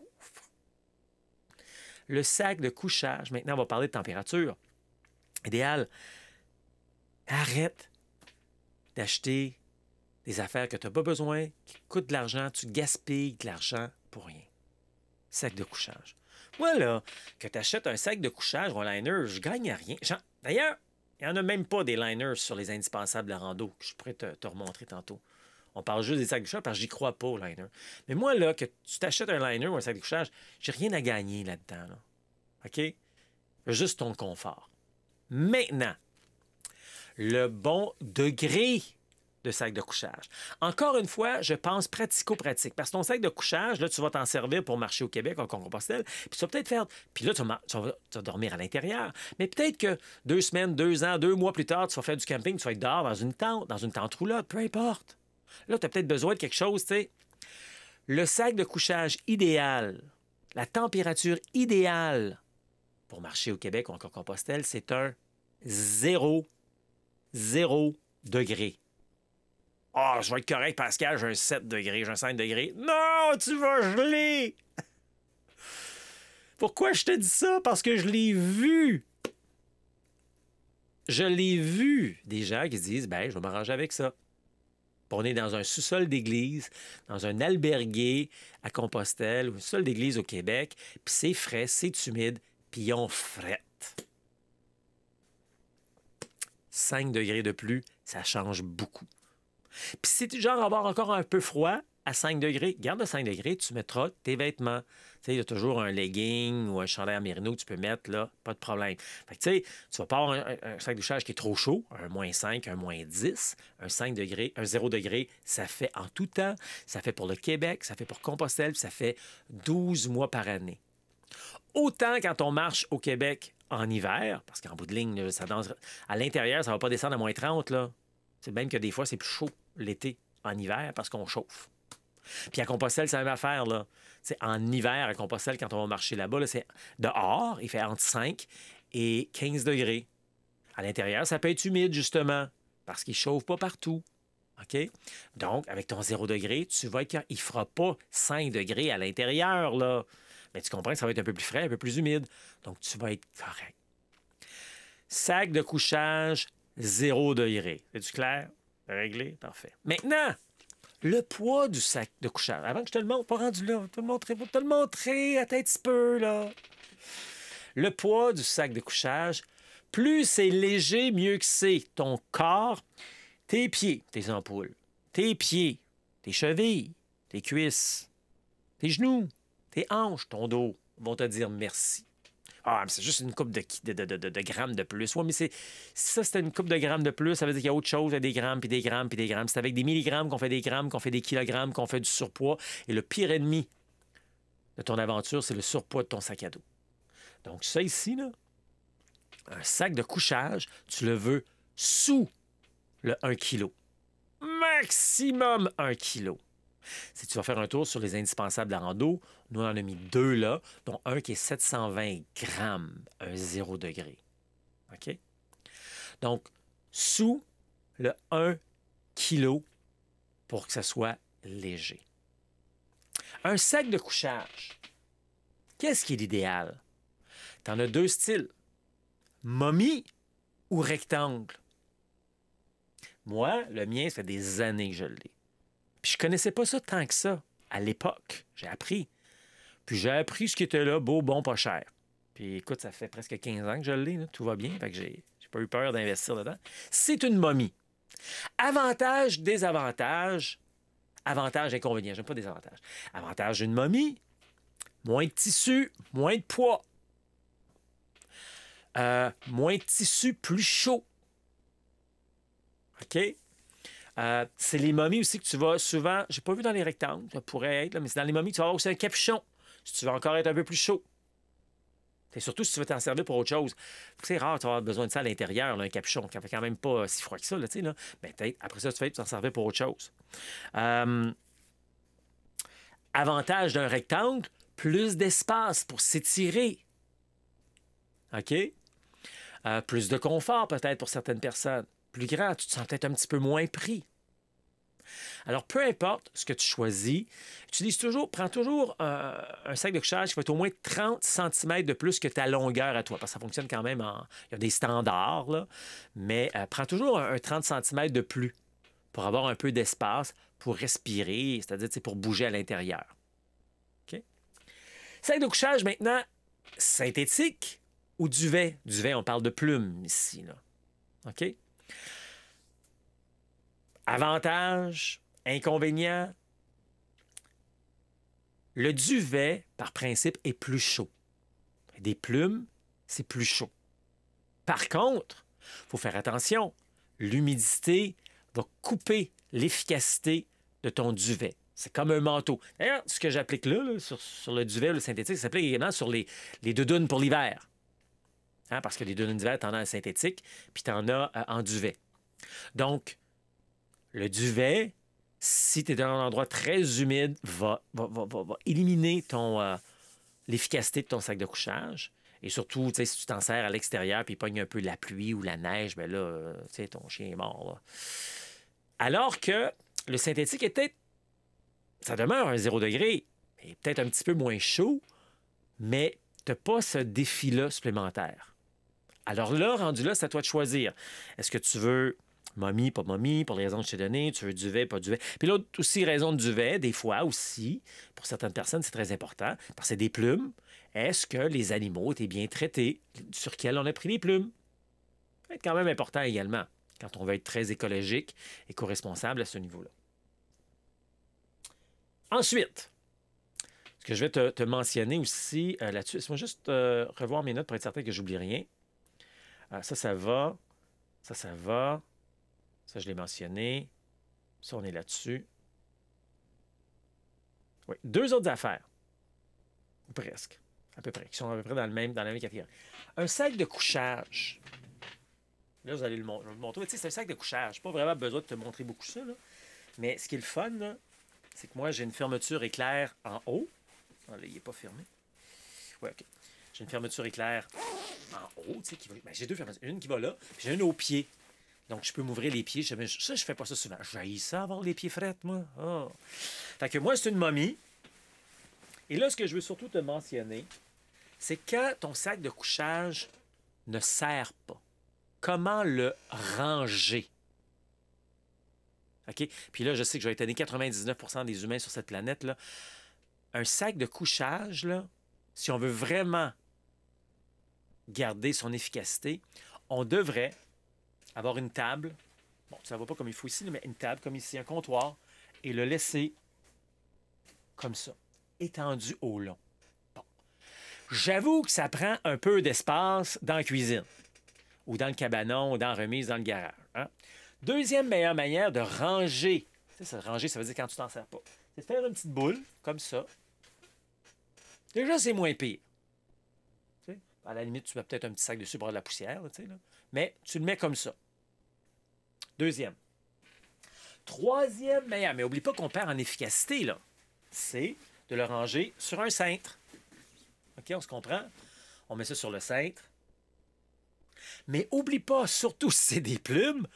Le sac de couchage, maintenant on va parler de température. Idéal, arrête d'acheter des affaires que tu n'as pas besoin, qui coûtent de l'argent, tu gaspilles de l'argent pour rien. Sac de couchage. Moi, là, que tu achètes un sac de couchage ou un liner, je gagne à rien. D'ailleurs, il n'y en a même pas des liners sur les indispensables de la rando que je pourrais te remontrer tantôt. On parle juste des sacs de couchage parce que j'y crois pas au liner. Mais moi, là, que tu t'achètes un liner ou un sac de couchage, j'ai rien à gagner là-dedans. Là. OK? Juste ton confort. Maintenant, le bon degré de sac de couchage. Encore une fois, je pense pratico-pratique. Parce que ton sac de couchage, là, tu vas t'en servir pour marcher au Québec en Compostelle. Puis tu vas peut-être faire... Puis là, tu vas dormir à l'intérieur. Mais peut-être que 2 semaines, 2 ans, 2 mois plus tard, tu vas faire du camping, tu vas être dehors dans une tente roulotte, peu importe. Là, tu as peut-être besoin de quelque chose, tu sais. Le sac de couchage idéal, la température idéale pour marcher au Québec ou en Compostelle, c'est un 0 degrés. Ah, je vais être correct, Pascal, j'ai un 7 degrés, j'ai un 5 degrés. Non, tu vas geler! Pourquoi je te dis ça? Parce que je l'ai vu. Je l'ai vu des gens qui se disent, ben, je vais m'arranger avec ça. Puis on est dans un sous-sol d'église, dans un albergué à Compostelle, ou un sous-sol d'église au Québec, puis c'est frais, c'est humide, puis ils ont frette. 5 degrés de plus, ça change beaucoup. Puis si tu genre avoir encore un peu froid, à 5 degrés, garde le 5 degrés, tu mettras tes vêtements. Tu sais, il y a toujours un legging ou un chandail à mérino que tu peux mettre, là, pas de problème. Fait que tu sais, tu vas pas avoir un sac de couchage qui est trop chaud, un -5, un -10, un 5 degrés, un 0 degré, ça fait en tout temps, ça fait pour le Québec, ça fait pour Compostelle, ça fait 12 mois par année. Autant quand on marche au Québec en hiver, parce qu'en bout de ligne, ça danse, à l'intérieur, ça va pas descendre à -30, là. C'est même que des fois, c'est plus chaud l'été, en hiver, parce qu'on chauffe. Puis à Compostelle, c'est la même affaire, là. T'sais, en hiver, à Compostelle, quand on va marcher là-bas, là, c'est dehors, il fait entre 5 et 15 degrés. À l'intérieur, ça peut être humide, justement, parce qu'il ne chauffe pas partout. OK? Donc, avec ton 0 degré, tu vas être... Il ne fera pas 5 degrés à l'intérieur, là. Mais tu comprends que ça va être un peu plus frais, un peu plus humide. Donc, tu vas être correct. Sac de couchage, 0 degré. C'est-tu clair? Réglé? Parfait. Maintenant, le poids du sac de couchage. Avant que je te le montre, pas rendu là. Je vais te le montrer, attends un petit peu, là. Le poids du sac de couchage, plus c'est léger, mieux que c'est. Ton corps, Tes pieds, tes ampoules. Tes pieds, tes chevilles, tes cuisses, tes genoux, tes hanches, ton dos vont te dire merci. Ah, mais c'est juste une coupe de grammes de plus. Oui, mais ça, c'est une coupe de grammes de plus. Ça veut dire qu'il y a autre chose, il y a des grammes, puis des grammes, puis des grammes. C'est avec des milligrammes qu'on fait des grammes, qu'on fait des kilogrammes, qu'on fait du surpoids. Et le pire ennemi de ton aventure, c'est le surpoids de ton sac à dos. Donc, ça ici, là, un sac de couchage, tu le veux sous le 1 kg. Maximum 1 kg. Si tu vas faire un tour sur les indispensables de la rando, nous, on en a mis 2 là, dont un qui est 720 grammes, un 0 degré. OK? Donc, sous le 1 kg pour que ça soit léger. Un sac de couchage, qu'est-ce qui est l'idéal? Tu en as 2 styles, momie ou rectangle. Moi, le mien, ça fait des années que je l'ai. Puis je connaissais pas ça tant que ça à l'époque. J'ai appris. Puis j'ai appris ce qui était là, beau, bon, pas cher. Puis écoute, ça fait presque 15 ans que je l'ai, là. Tout va bien. Fait que j'ai pas eu peur d'investir dedans. C'est une momie. Avantages, désavantages. Avantages, inconvénients. J'aime pas désavantages. Avantage d'une momie, moins de tissu, moins de poids. Moins de tissu, plus chaud. OK? C'est les momies aussi que tu vas souvent... J'ai pas vu dans les rectangles, ça pourrait être, là, mais c'est dans les momies que tu vas avoir aussi un capuchon, si tu veux encore être un peu plus chaud. Et surtout si tu veux t'en servir pour autre chose. C'est rare, tu vas avoir besoin de ça à l'intérieur, là, un capuchon, qui fait quand même pas si froid que ça, là, tu sais, là. Ben, peut-être, après ça, tu fais t'en servir pour autre chose. Avantage d'un rectangle, plus d'espace pour s'étirer. OK? Plus de confort, peut-être, pour certaines personnes. Plus grand, tu te sens peut-être un petit peu moins pris. Alors, peu importe ce que tu choisis, prends toujours un sac de couchage qui va être au moins 30 cm de plus que ta longueur à toi, parce que ça fonctionne quand même il y a des standards, là, mais prends toujours un 30 cm de plus pour avoir un peu d'espace pour respirer, c'est-à-dire pour bouger à l'intérieur. OK? Sac de couchage, maintenant, synthétique ou duvet? Duvet, on parle de plumes ici, là. OK? Avantage, inconvénient. Le duvet, par principe, est plus chaud. Des plumes, c'est plus chaud. Par contre, il faut faire attention. L'humidité va couper l'efficacité de ton duvet. C'est comme un manteau. D'ailleurs, ce que j'applique là, sur le duvet, le synthétique, ça s'applique également sur les doudounes pour l'hiver. Hein, parce que les doudounes d'hiver, tu en as en synthétique, puis tu en as en duvet. Donc, le duvet, si tu es dans un endroit très humide, va éliminer l'efficacité de ton sac de couchage. Et surtout, si tu t'en sers à l'extérieur puis il pogne un peu la pluie ou la neige, bien là, ton chien est mort. Là. Alors que le synthétique est peut-être, ça demeure un 0 degré, et peut-être un petit peu moins chaud, mais tu n'as pas ce défi-là supplémentaire. Alors là, rendu là, c'est à toi de choisir. Est-ce que tu veux momie, pas momie, pour les raisons que je t'ai données, tu veux duvet, pas duvet. Puis l'autre aussi, raison de duvet, des fois aussi, pour certaines personnes, c'est très important, parce que c'est des plumes. Est-ce que les animaux étaient bien traités? Sur quels on a pris les plumes? Ça va être quand même important également, quand on veut être très écologique et co-responsable à ce niveau-là. Ensuite, ce que je vais te mentionner aussi là-dessus, laisse-moi juste revoir mes notes pour être certain que j'oublie rien. Ça va. Ça va. Ça, je l'ai mentionné. Ça, on est là-dessus. Oui, 2 autres affaires. Ou presque. À peu près. Qui sont à peu près dans la même catégorie. Un sac de couchage. Là, vous allez le montrer. Tu sais, c'est un sac de couchage. Pas vraiment besoin de te montrer beaucoup ça, là. Mais ce qui est le fun, là, c'est que moi, j'ai une fermeture éclair en haut. Ah, là, il n'est pas fermé. Oui, OK. J'ai une fermeture éclair en haut, tu sais, qui va... Ben, j'ai 2 fermetures. Une qui va là, puis j'ai une au pied. Donc, je peux m'ouvrir les pieds. Ça, je fais pas ça souvent. J'haïs ça, avoir les pieds frettes, moi. Oh. Fait que moi, c'est une momie. Et là, ce que je veux surtout te mentionner, c'est quand ton sac de couchage ne sert pas. Comment le ranger? OK? Puis là, je sais que je vais étonner 99% des humains sur cette planète-là. Un sac de couchage, là, si on veut vraiment garder son efficacité, on devrait avoir une table bon, ça ne va pas comme il faut ici, mais une table comme ici, un comptoir, et le laisser comme ça, étendu au long. Bon. J'avoue que ça prend un peu d'espace dans la cuisine, ou dans le cabanon, ou dans la remise, dans le garage. Hein? Deuxième meilleure manière de ranger, ça, ranger, ça veut dire quand tu t'en sers pas, c'est de faire une petite boule, comme ça. Déjà, c'est moins pire. Tu sais, à la limite, tu mets peut-être un petit sac dessus pour avoir de la poussière, tu sais, là. Mais tu le mets comme ça. Deuxième. Troisième meilleur, mais n'oublie pas qu'on perd en efficacité, là. C'est de le ranger sur un cintre. OK, on se comprend? On met ça sur le cintre. Mais oublie pas, surtout si c'est des plumes,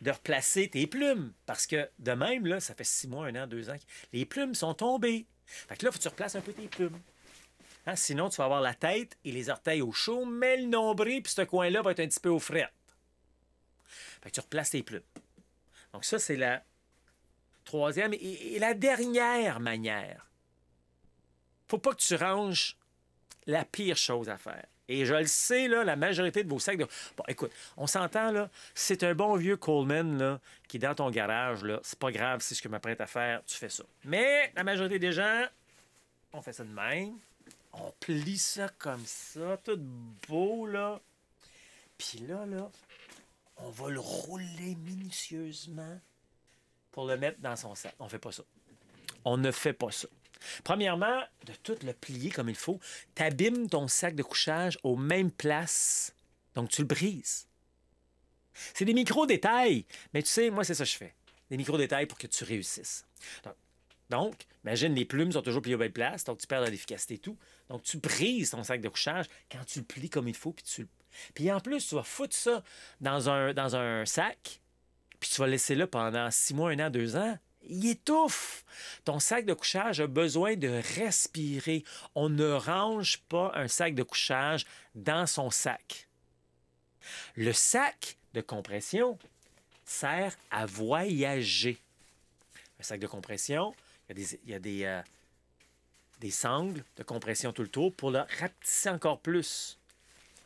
de replacer tes plumes. Parce que de même, là, ça fait 6 mois, 1 an, 2 ans, les plumes sont tombées. Fait que là, il faut que tu replaces un peu tes plumes. Hein? Sinon, tu vas avoir la tête et les orteils au chaud, mais le nombril, puis ce coin-là va être un petit peu au fret. Fait que tu replaces tes plumes. Donc ça, c'est la troisième et la dernière manière. Faut pas que tu ranges la pire chose à faire. Et je le sais, là, la majorité de vos sacs de... Bon, écoute, on s'entend, là, c'est un bon vieux Coleman, là, qui est dans ton garage, là. C'est pas grave si ce que je m'apprête à faire, tu fais ça. Mais la majorité des gens, on fait ça de même. On plie ça comme ça, tout beau, là. Puis là, on va le rouler minutieusement pour le mettre dans son sac. On fait pas ça. On ne fait pas ça. Premièrement, de tout le plier comme il faut, tu abîmes ton sac de couchage aux mêmes places. Donc, tu le brises. C'est des micro-détails. Mais tu sais, moi, c'est ça que je fais. Des micro-détails pour que tu réussisses. Donc, imagine, les plumes sont toujours pliées aux mêmes places, donc tu perds de l'efficacité et tout. Donc, tu brises ton sac de couchage quand tu le plies comme il faut, puis en plus, tu vas foutre ça dans un sac, puis tu vas le laisser là pendant 6 mois, 1 an, 2 ans. Il étouffe. Ton sac de couchage a besoin de respirer. On ne range pas un sac de couchage dans son sac. Le sac de compression sert à voyager. Un sac de compression, il y a des sangles de compression tout le tour pour le rapetisser encore plus.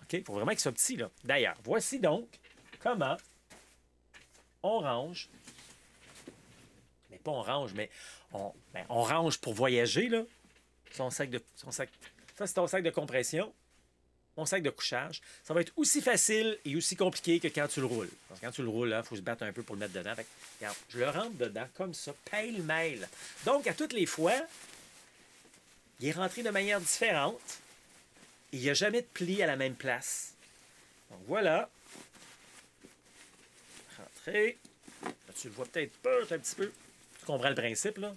OK? Il faut vraiment qu'il soit petit, là. D'ailleurs, voici donc comment on range. Mais pas on range, mais on range pour voyager, là. Ça, c'est ton sac de compression. Mon sac de couchage. Ça va être aussi facile et aussi compliqué que quand tu le roules. Parce que quand tu le roules, il faut se battre un peu pour le mettre dedans. Fait que, regarde, je le rentre dedans comme ça, pêle-mêle. Donc, à toutes les fois, il est rentré de manière différente. Et il n'y a jamais de pli à la même place. Donc, voilà. Rentré. Là, tu le vois peut-être pas un petit peu. Tu comprends le principe, là?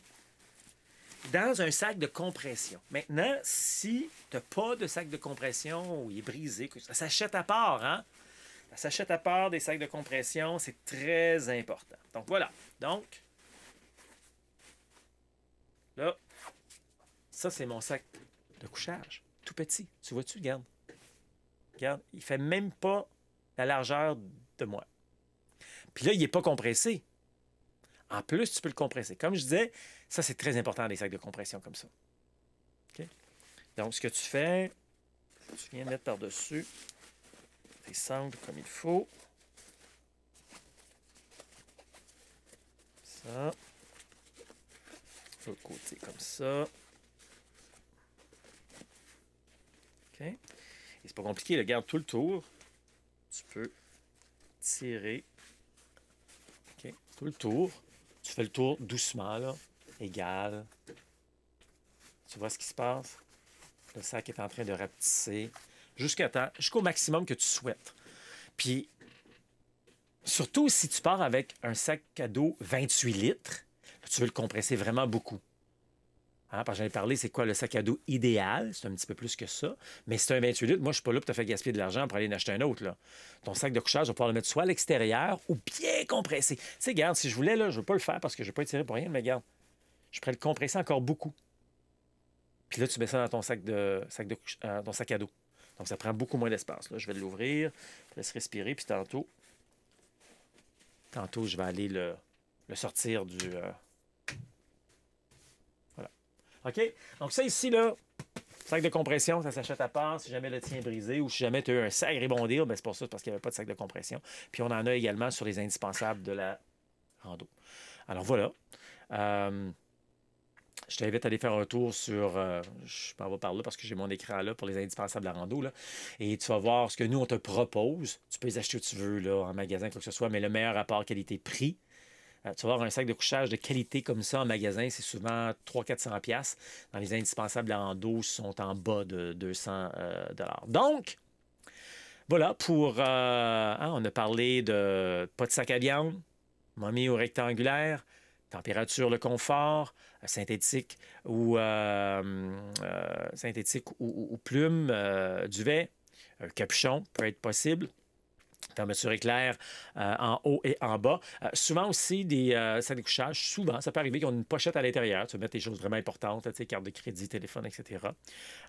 Dans un sac de compression. Maintenant, si tu n'as pas de sac de compression ou il est brisé, ça s'achète à part, hein? Ça s'achète à part des sacs de compression, c'est très important. Donc voilà. Donc, là, ça c'est mon sac de couchage. Tout petit. Tu vois-tu? Regarde. Regarde, il ne fait même pas la largeur de moi. Puis là, il n'est pas compressé. En plus, tu peux le compresser. Comme je disais, ça, c'est très important, des sacs de compression comme ça. OK? Donc, ce que tu fais, tu viens de mettre par-dessus tes sangles comme il faut. Ça. L'autre côté comme ça. OK? Et c'est pas compliqué, là, garde tout le tour. Tu peux tirer. OK? Tout le tour. Tu fais le tour doucement, là. Égal. Tu vois ce qui se passe? Le sac est en train de rapetisser jusqu'au maximum que tu souhaites. Puis, surtout si tu pars avec un sac à dos 28 litres, tu veux le compresser vraiment beaucoup. Hein, parce que j'en ai parlé, c'est quoi le sac à dos idéal? C'est un petit peu plus que ça. Mais si tu as un 28 litres, moi, je ne suis pas là pour te faire gaspiller de l'argent pour aller en acheter un autre. Là. Ton sac de couchage, va pouvoir le mettre soit à l'extérieur ou bien compressé. Tu sais, regarde, si je voulais, là, je ne veux pas le faire parce que je ne vais pas étirer pour rien, mais regarde, je pourrais le compresser encore beaucoup. Puis là, tu mets ça dans ton ton sac à dos. Donc, ça prend beaucoup moins d'espace. Là. Je vais l'ouvrir, je laisse respirer, puis tantôt, je vais aller le sortir du... Voilà. OK? Donc, ça ici, là, Sac de compression, ça s'achète à part si jamais le tien est brisé ou si jamais tu as eu un sacré bon deal, ben c'est pour ça, c'est parce qu'il n'y avait pas de sac de compression. Puis on en a également sur les indispensables de la rando. Alors voilà. Je t'invite à aller faire un tour sur... je m'en vais par là parce que j'ai mon écran là pour les indispensables à la rando. Là, et tu vas voir ce que nous, on te propose. Tu peux les acheter où tu veux là, en magasin, quoi que ce soit, mais le meilleur rapport qualité-prix. Tu vas avoir un sac de couchage de qualité comme ça en magasin, c'est souvent 300-400$. Dans les indispensables à la rando, sont en bas de 200$. Donc, voilà, pour... on a parlé de pas de sac à viande, momie ou rectangulaire, température, le confort, synthétique ou plume, duvet, capuchon peut être possible. Température éclair en haut et en bas. Souvent aussi, des sacs de couchage, souvent, ça peut arriver qu'ils ont une pochette à l'intérieur. Tu peux mettre des choses vraiment importantes, tu sais, carte de crédit, téléphone, etc.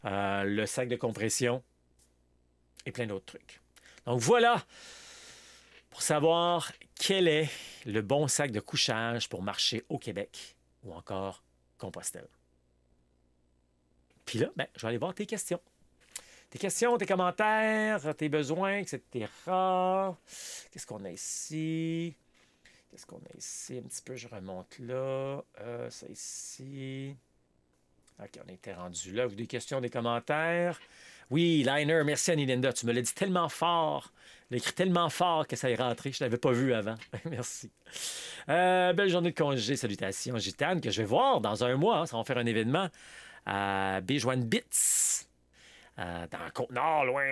Le sac de compression et plein d'autres trucs. Donc voilà, pour savoir quel est le bon sac de couchage pour marcher au Québec ou encore Compostelle. Puis là, ben, je vais aller voir tes questions. Tes questions, tes commentaires, tes besoins, etc. Qu'est-ce qu'on a ici? Qu'est-ce qu'on a ici? Un petit peu, je remonte là. Ça ici. OK, on était rendu là. Vous avez des questions, des commentaires? Oui, Liner, merci Annie-Linda. Tu me l'as dit tellement fort. Tu l'as écrit tellement fort que ça est rentré. Je ne l'avais pas vu avant. Merci. Belle journée de congé. Salutations, Gitane, que je vais voir dans un mois. Hein, ça va faire un événement à Béjoine Bits. Dans le Côte-Nord, loin,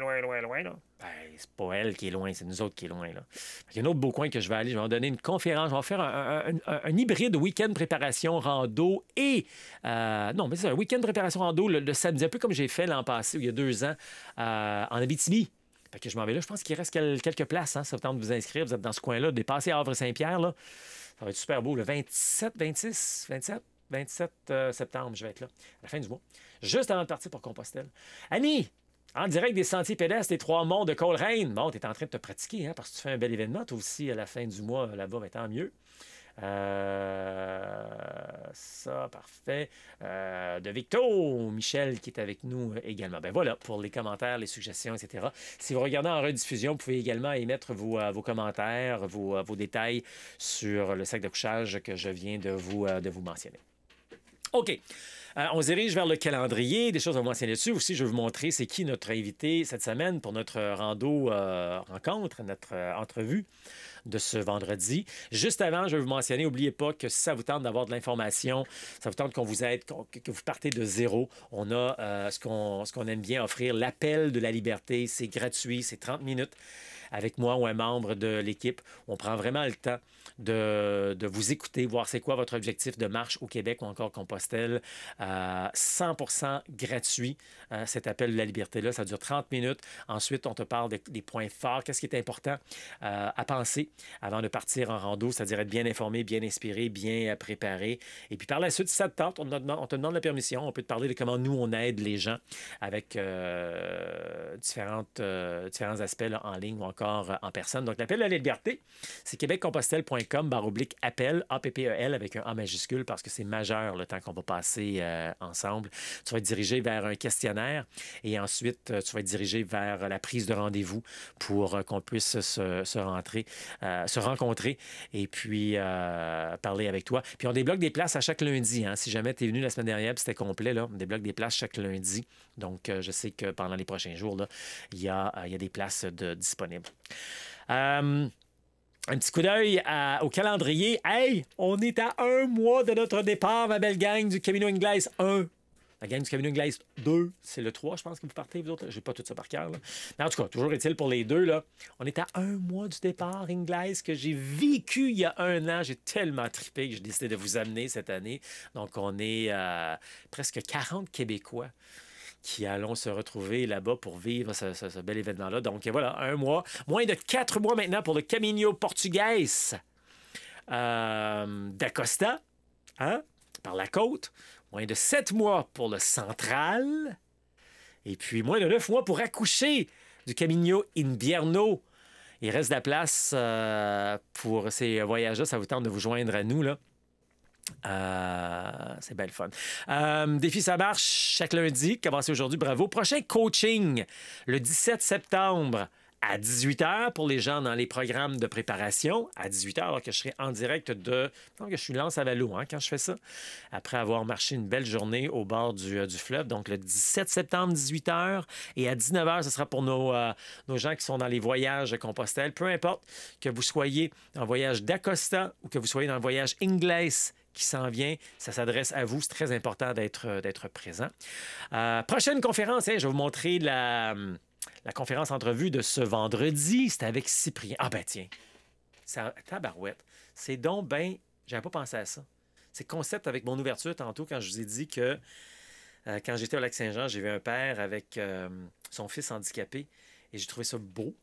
là. Ben, c'est pas elle qui est loin, c'est nous autres qui est loin, là. Il y a un autre beau coin que je vais aller. Je vais en donner une conférence. Je vais faire un hybride week-end préparation rando et... non, mais c'est un week-end préparation rando le samedi, un peu comme j'ai fait l'an passé, il y a 2 ans, en Abitibi. Fait que je m'en vais là. Je pense qu'il reste quelques places, hein, ça vous tente de vous inscrire. Vous êtes dans ce coin-là, dépassez Havre-Saint-Pierre, là. Ça va être super beau. Le 27 septembre, je vais être là, à la fin du mois. Juste avant de partir pour Compostelle. Annie, en direct des Sentiers pédestres des Trois-Monts de Coleraine. Bon, tu es en train de te pratiquer, hein, parce que tu fais un bel événement, toi aussi, à la fin du mois, là-bas, ben, tant mieux. Ça, parfait. De Victo, Michel, qui est avec nous également. Ben voilà, pour les commentaires, les suggestions, etc. Si vous regardez en rediffusion, vous pouvez également émettre vos commentaires, vos détails sur le sac de couchage que je viens de vous mentionner. OK. On se dirige vers le calendrier. Des choses à vous mentionner dessus. Aussi, je vais vous montrer c'est qui notre invité cette semaine pour notre rando rencontre, notre entrevue de ce vendredi. Juste avant, je vais vous mentionner, n'oubliez pas que si ça vous tente d'avoir de l'information, ça vous tente qu'on vous aide, que vous partez de zéro, on a ce qu'on aime bien offrir, l'appel de la liberté. C'est gratuit, c'est 30 minutes avec moi ou un membre de l'équipe. On prend vraiment le temps de vous écouter, voir c'est quoi votre objectif de marche au Québec ou encore Compostelle. 100% gratuit, cet appel de la liberté-là. Ça dure 30 minutes. Ensuite, on te parle des points forts. Qu'est-ce qui est important à penser avant de partir en rando? C'est-à-dire être bien informé, bien inspiré, bien préparé. Et puis par la suite, si ça te tente, on te demande la permission. On peut te parler de comment nous, on aide les gens avec différents aspects là, en ligne ou encore en personne. Donc, l'appel à la liberté, c'est québeccompostelle.com/appel, APPEL avec un A majuscule parce que c'est majeur le temps qu'on va passer ensemble. Tu vas être dirigé vers un questionnaire et ensuite, tu vas être dirigé vers la prise de rendez-vous pour qu'on puisse se rencontrer et puis parler avec toi. Puis, on débloque des places à chaque lundi. Hein. Si jamais tu es venu la semaine dernière c'était complet, là, on débloque des places chaque lundi. Donc, je sais que pendant les prochains jours, là, il y a des places disponibles. Un petit coup d'œil au calendrier. Hey, on est à 1 mois de notre départ, ma belle gang du Camino Ingles 1. La gang du Camino Ingles 2, c'est le 3, je pense que vous partez, vous autres. Je n'ai pas tout ça par cœur. Là. Mais en tout cas, toujours est-il pour les deux, là, on est à 1 mois du départ Ingles que j'ai vécu il y a 1 an. J'ai tellement trippé que j'ai décidé de vous amener cette année. Donc, on est presque 40 Québécois qui allons se retrouver là-bas pour vivre ce bel événement-là. Donc, voilà, 1 mois. Moins de 4 mois maintenant pour le Caminho Português d'Acosta, hein, par la côte. Moins de 7 mois pour le Central. Et puis, moins de 9 mois pour accoucher du Caminho Invierno. Il reste de la place pour ces voyages-là. Ça vous tente de vous joindre à nous, là. C'est belle fun. Défi, ça marche chaque lundi. Commencé aujourd'hui, bravo. Prochain coaching, le 17 septembre à 18h pour les gens dans les programmes de préparation. À 18h, alors que je serai en direct de... Donc, je suis Lance à Valo quand je fais ça. Après avoir marché une belle journée au bord du fleuve. Donc, le 17 septembre, 18h. Et à 19h, ce sera pour nos gens qui sont dans les voyages de Compostelle. Peu importe que vous soyez en voyage d'Acosta ou que vous soyez dans le voyage Ingles qui s'en vient. Ça s'adresse à vous. C'est très important d'être présent. Prochaine conférence, je vais vous montrer la conférence entrevue de ce vendredi. C'était avec Cyprien. Ah ben tiens, ça, tabarouette. C'est donc ben... J'avais pas pensé à ça. C'est concept avec mon ouverture tantôt quand je vous ai dit que quand j'étais au Lac-Saint-Jean, j'ai vu un père avec son fils handicapé et j'ai trouvé ça beau.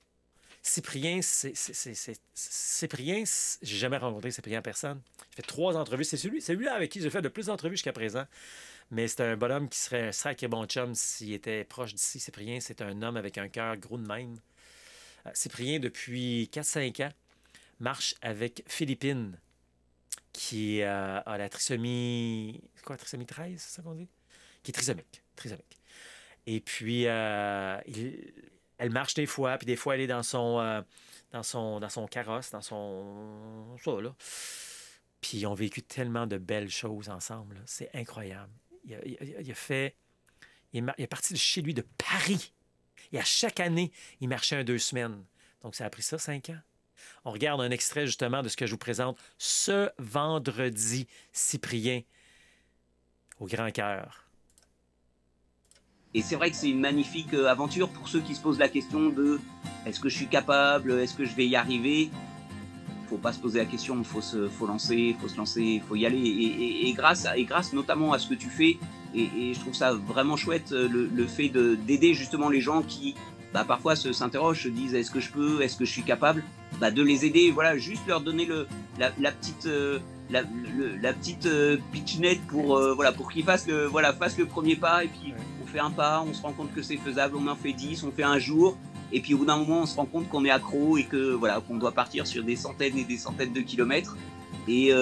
Cyprien, Cyprien, j'ai jamais rencontré Cyprien en personne. J'ai fait 3 entrevues. C'est celui-là avec qui j'ai fait le plus d'entrevues jusqu'à présent. Mais c'est un bonhomme qui serait un sacré bon chum s'il était proche d'ici. Cyprien, c'est un homme avec un cœur gros de même. Cyprien, depuis 4-5 ans, marche avec Philippine, qui a la trisomie... C'est quoi, trisomie 13, c'est ça qu'on dit? Qui est trisomique. Et puis, elle marche des fois, puis des fois, elle est dans son carrosse, dans son... ça, là. Puis ils ont vécu tellement de belles choses ensemble. Là. C'est incroyable. Il est parti de chez lui de Paris. Et à chaque année, il marchait 2 semaines. Donc, ça a pris ça 5 ans. On regarde un extrait justement de ce que je vous présente ce vendredi, Cyprien, au Grand Cœur. Et c'est vrai que c'est une magnifique aventure pour ceux qui se posent la question de est-ce que je suis capable, est-ce que je vais y arriver? Faut pas se poser la question, il faut se lancer, il faut y aller. Et grâce notamment à ce que tu fais, et je trouve ça vraiment chouette, le fait d'aider justement les gens qui parfois s'interrogent, se disent est-ce que je peux, est-ce que je suis capable, de les aider, voilà, juste leur donner la petite pitchnette pour qu'ils fassent le premier pas, et puis on fait un pas, on se rend compte que c'est faisable, on en fait 10, on fait un jour. Et puis au bout d'un moment, on se rend compte qu'on est accro et qu'on doit partir sur des centaines et des centaines de kilomètres. Et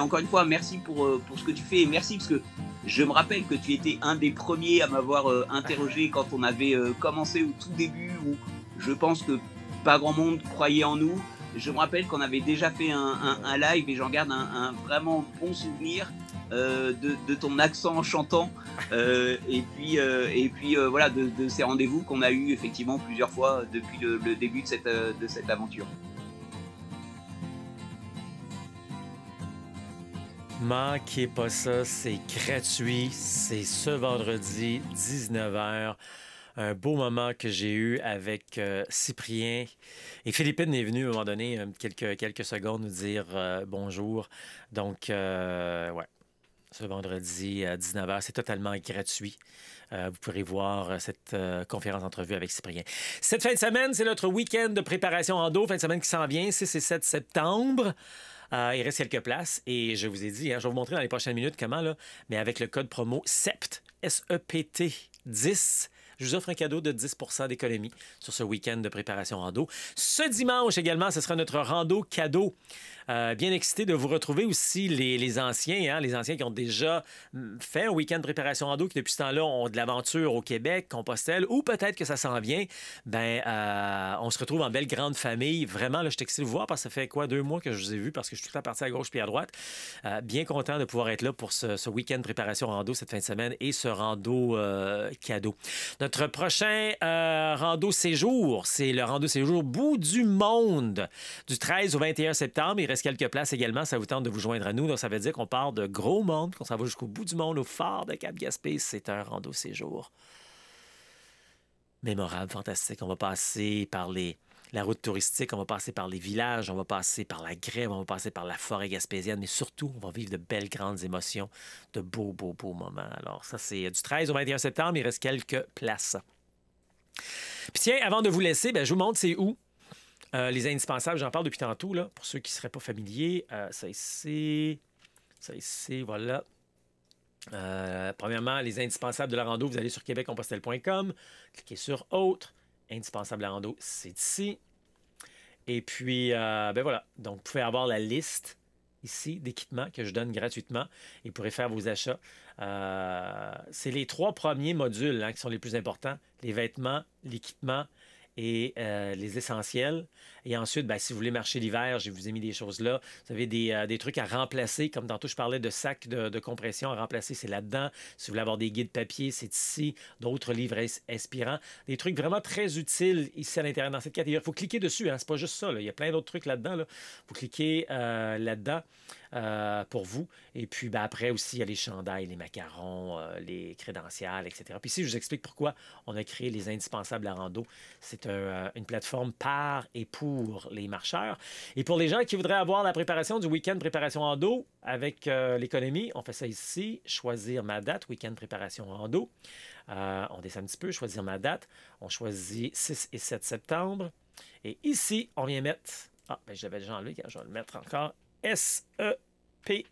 encore une fois, merci pour ce que tu fais. Et merci parce que je me rappelle que tu étais un des premiers à m'avoir interrogé quand on avait commencé au tout début, où je pense que pas grand monde croyait en nous. Je me rappelle qu'on avait déjà fait un live et j'en garde un vraiment bon souvenir de ton accent chantant et puis de ces rendez-vous qu'on a eu effectivement plusieurs fois depuis le début de cette aventure. Manquez pas ça, c'est gratuit, c'est ce vendredi, 19h. Un beau moment que j'ai eu avec Cyprien. Et Philippine est venue à un moment donné, quelques secondes, nous dire bonjour. Donc, ouais, ce vendredi à 19h, c'est totalement gratuit. Vous pourrez voir cette conférence entrevue avec Cyprien. Cette fin de semaine, c'est notre week-end de préparation endo. Fin de semaine qui s'en vient, 6 et 7 septembre. Il reste quelques places et je vous ai dit, je vais vous montrer dans les prochaines minutes comment, là, mais avec le code promo SEPT, S-E-P-T 10, je vous offre un cadeau de 10 % d'économie sur ce week-end de préparation rando. Ce dimanche également, ce sera notre rando cadeau. Bien excité de vous retrouver aussi les anciens, les anciens qui ont déjà fait un week-end de préparation rando, qui depuis ce temps-là ont de l'aventure au Québec, Compostelle, ou peut-être que ça s'en vient. On se retrouve en belle grande famille. Vraiment, là, je suis excité de vous voir parce que ça fait 2 mois que je vous ai vu parce que je suis tout le temps parti à gauche puis à droite. Bien content de pouvoir être là pour ce week-end de préparation rando cette fin de semaine et ce rando cadeau. Notre prochain rando séjour, c'est le rando séjour Bout du Monde du 13 au 21 septembre. Il reste quelques places également. Ça vous tente de vous joindre à nous. Donc, ça veut dire qu'on part de Gros Monde, qu'on s'en va jusqu'au bout du monde, au phare de Cap-Gaspé. C'est un rando séjour mémorable, fantastique. On va passer par la route touristique, on va passer par les villages, on va passer par la grève, on va passer par la forêt gaspésienne, mais surtout, on va vivre de belles grandes émotions, de beaux moments. Alors, ça, c'est du 13 au 21 septembre. Il reste quelques places. Puis tiens, avant de vous laisser, je vous montre c'est où. Les indispensables, j'en parle depuis tantôt, là, pour ceux qui ne seraient pas familiers. Ça ici, voilà. Premièrement, les indispensables de la rando, vous allez sur québeccompostelle.com, cliquez sur « Autres », indispensable la rando, c'est ici. Et puis, voilà. Donc, vous pouvez avoir la liste ici d'équipements que je donne gratuitement et vous pourrez faire vos achats. C'est les 3 premiers modules qui sont les plus importants, les vêtements, l'équipement et les essentiels. Et ensuite, ben, si vous voulez marcher l'hiver, je vous ai mis des choses là. Vous avez des trucs à remplacer, comme tantôt je parlais de sacs de compression à remplacer, c'est là-dedans. Si vous voulez avoir des guides papier, c'est ici. D'autres livres inspirants. Des trucs vraiment très utiles ici à l'intérieur dans cette catégorie. Il faut cliquer dessus, hein. C'est pas juste ça, là. Il y a plein d'autres trucs là-dedans. Il faut cliquer là-dedans pour vous. Et puis ben, après aussi, il y a les chandails, les macarons, les crédentials, etc. Puis ici, je vous explique pourquoi on a créé les indispensables à rando. C'est une plateforme par et pour les marcheurs. Et pour les gens qui voudraient avoir la préparation du week-end préparation rando avec l'économie, on fait ça ici, choisir ma date, week-end préparation rando. On descend un petit peu, choisir ma date. On choisit 6 et 7 septembre. Et ici, on vient mettre... Ah, ben j'avais déjà enlevé, je vais le mettre encore. SEPT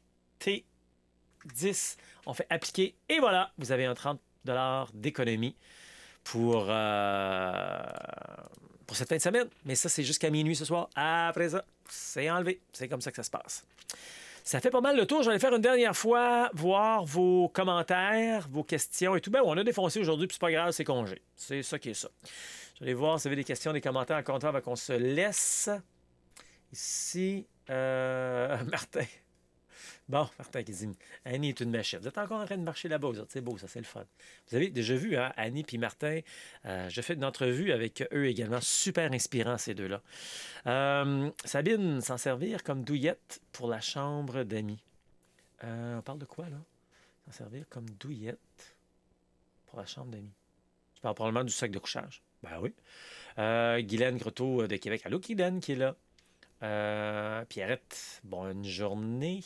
10. On fait appliquer et voilà, vous avez un 30 $ d'économie pour cette fin de semaine. Mais ça, c'est jusqu'à minuit ce soir. Après ça, c'est enlevé. C'est comme ça que ça se passe. Ça fait pas mal le tour. Je vais faire une dernière fois, voir vos commentaires, vos questions et tout. Ben, on a défoncé aujourd'hui, puis c'est pas grave, c'est congé. C'est ça qui est ça. Je vais aller voir si vous avez des questions, des commentaires encore une fois avant qu'on se laisse. Ici, Martin. Bon, Martin qui dit Annie est une machette. Vous êtes encore en train de marcher là-bas, vous autres. C'est beau, ça, c'est le fun. Vous avez déjà vu, hein, Annie puis Martin. Je fais une entrevue avec eux également. Super inspirant, ces deux-là. Sabine, s'en servir comme douillette pour la chambre d'amis. On parle de quoi, là? S'en servir comme douillette pour la chambre d'amis. Tu parles probablement du sac de couchage. Ben oui. Guylaine Grotto de Québec. Allô, Guylaine, qui est là. Pierrette, bonne journée.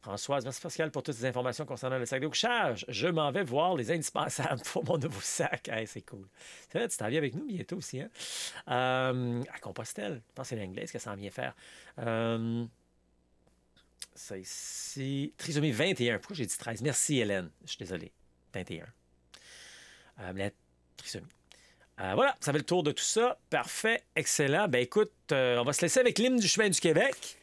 Françoise, merci Pascal pour toutes ces informations concernant le sac de couchage. Je m'en vais voir les indispensables pour mon nouveau sac. Hey, c'est cool. C'est vrai, tu t'en viens avec nous bientôt aussi. Hein? À Compostelle, je pense que c'est l'anglaise que ça en vient faire. Ça ici. Trisomie 21. Pourquoi j'ai dit 13? Merci Hélène. Je suis désolé. 21. La trisomie. Voilà, ça fait le tour de tout ça. Parfait, excellent. Ben écoute, on va se laisser avec l'hymne du chemin du Québec.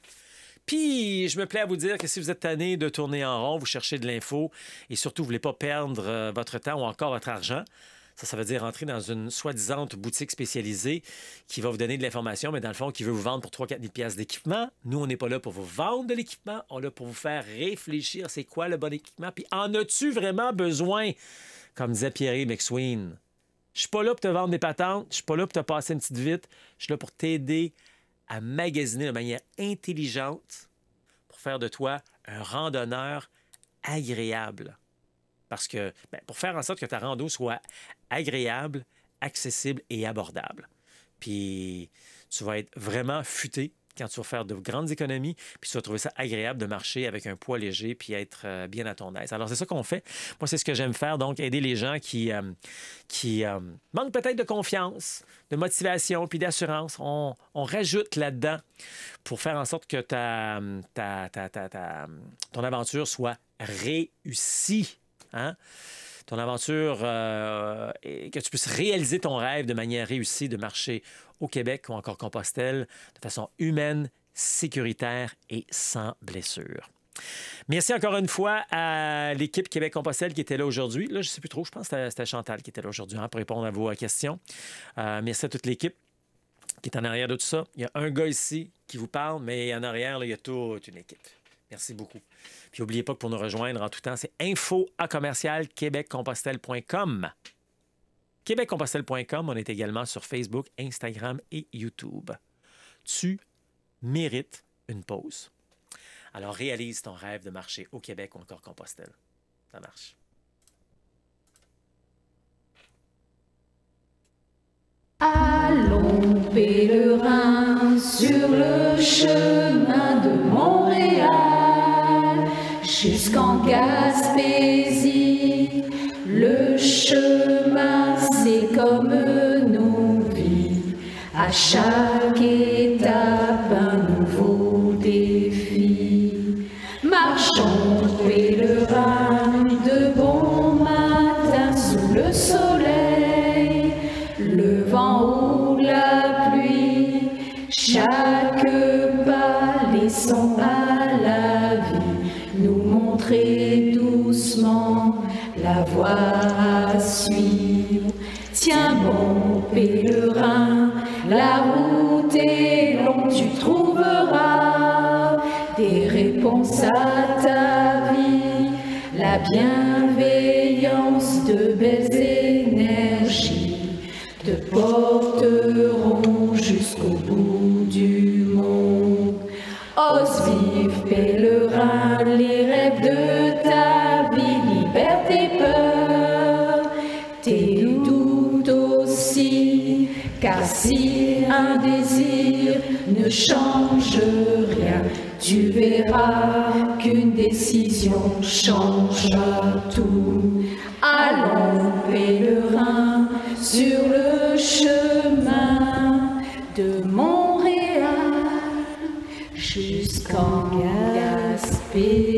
Puis, je me plais à vous dire que si vous êtes tanné de tourner en rond, vous cherchez de l'info et surtout, vous ne voulez pas perdre votre temps ou encore votre argent, ça veut dire entrer dans une soi-disant boutique spécialisée qui va vous donner de l'information, mais dans le fond, qui veut vous vendre pour 3 000 4 000 d'équipement. Nous, on n'est pas là pour vous vendre de l'équipement. On est là pour vous faire réfléchir c'est quoi le bon équipement. Puis, en as-tu vraiment besoin? Comme disait Pierre McSween. Je suis pas là pour te vendre des patentes. Je suis pas là pour te passer une petite vite. Je suis là pour t'aider à magasiner de manière intelligente pour faire de toi un randonneur agréable. Parce que, pour faire en sorte que ta rando soit agréable, accessible et abordable. Puis, tu vas être vraiment futé quand tu vas faire de grandes économies, puis tu vas trouver ça agréable de marcher avec un poids léger puis être bien à ton aise. Alors, c'est ça qu'on fait. Moi, c'est ce que j'aime faire, donc aider les gens qui manquent peut-être de confiance, de motivation puis d'assurance. On rajoute là-dedans pour faire en sorte que ton aventure soit réussie. Hein? Ton aventure, que tu puisses réaliser ton rêve de manière réussie de marcher au Québec ou encore Compostelle de façon humaine, sécuritaire et sans blessure. Merci encore une fois à l'équipe Québec-Compostelle qui était là aujourd'hui. Là, je ne sais plus trop, je pense que c'était Chantal qui était là aujourd'hui pour répondre à vos questions. Merci à toute l'équipe qui est en arrière de tout ça. Il y a un gars ici qui vous parle, mais en arrière, là, il y a toute une équipe. Merci beaucoup. Puis n'oubliez pas que pour nous rejoindre en tout temps, c'est info@québeccompostelle.com. québeccompostelle.com, on est également sur Facebook, Instagram et YouTube. Tu mérites une pause. Alors réalise ton rêve de marcher au Québec ou encore Compostelle. Ça marche. Allons pèlerins sur le chemin de Montréal jusqu'en Gaspésie. Le chemin, c'est comme nos vies. À chaque étape, un nouveau défi. Marchons pèlerins de bon matin sous le soleil. Le vent ou la pluie, chaque pas laissons à la voie à suivre. Tiens mon pèlerin, la route est longue, tu trouveras des réponses à ta vie, la bienveillance de belles énergies te porteront jusqu'au bout du monde. Ose vivre, pèlerin, les rêves de ta vie, libère tes peurs, tes doutes aussi, car si un désir ne change rien, tu verras qu'une décision changera tout. Allons, pèlerin, sur le chemin de Montréal jusqu'en Gaspésie.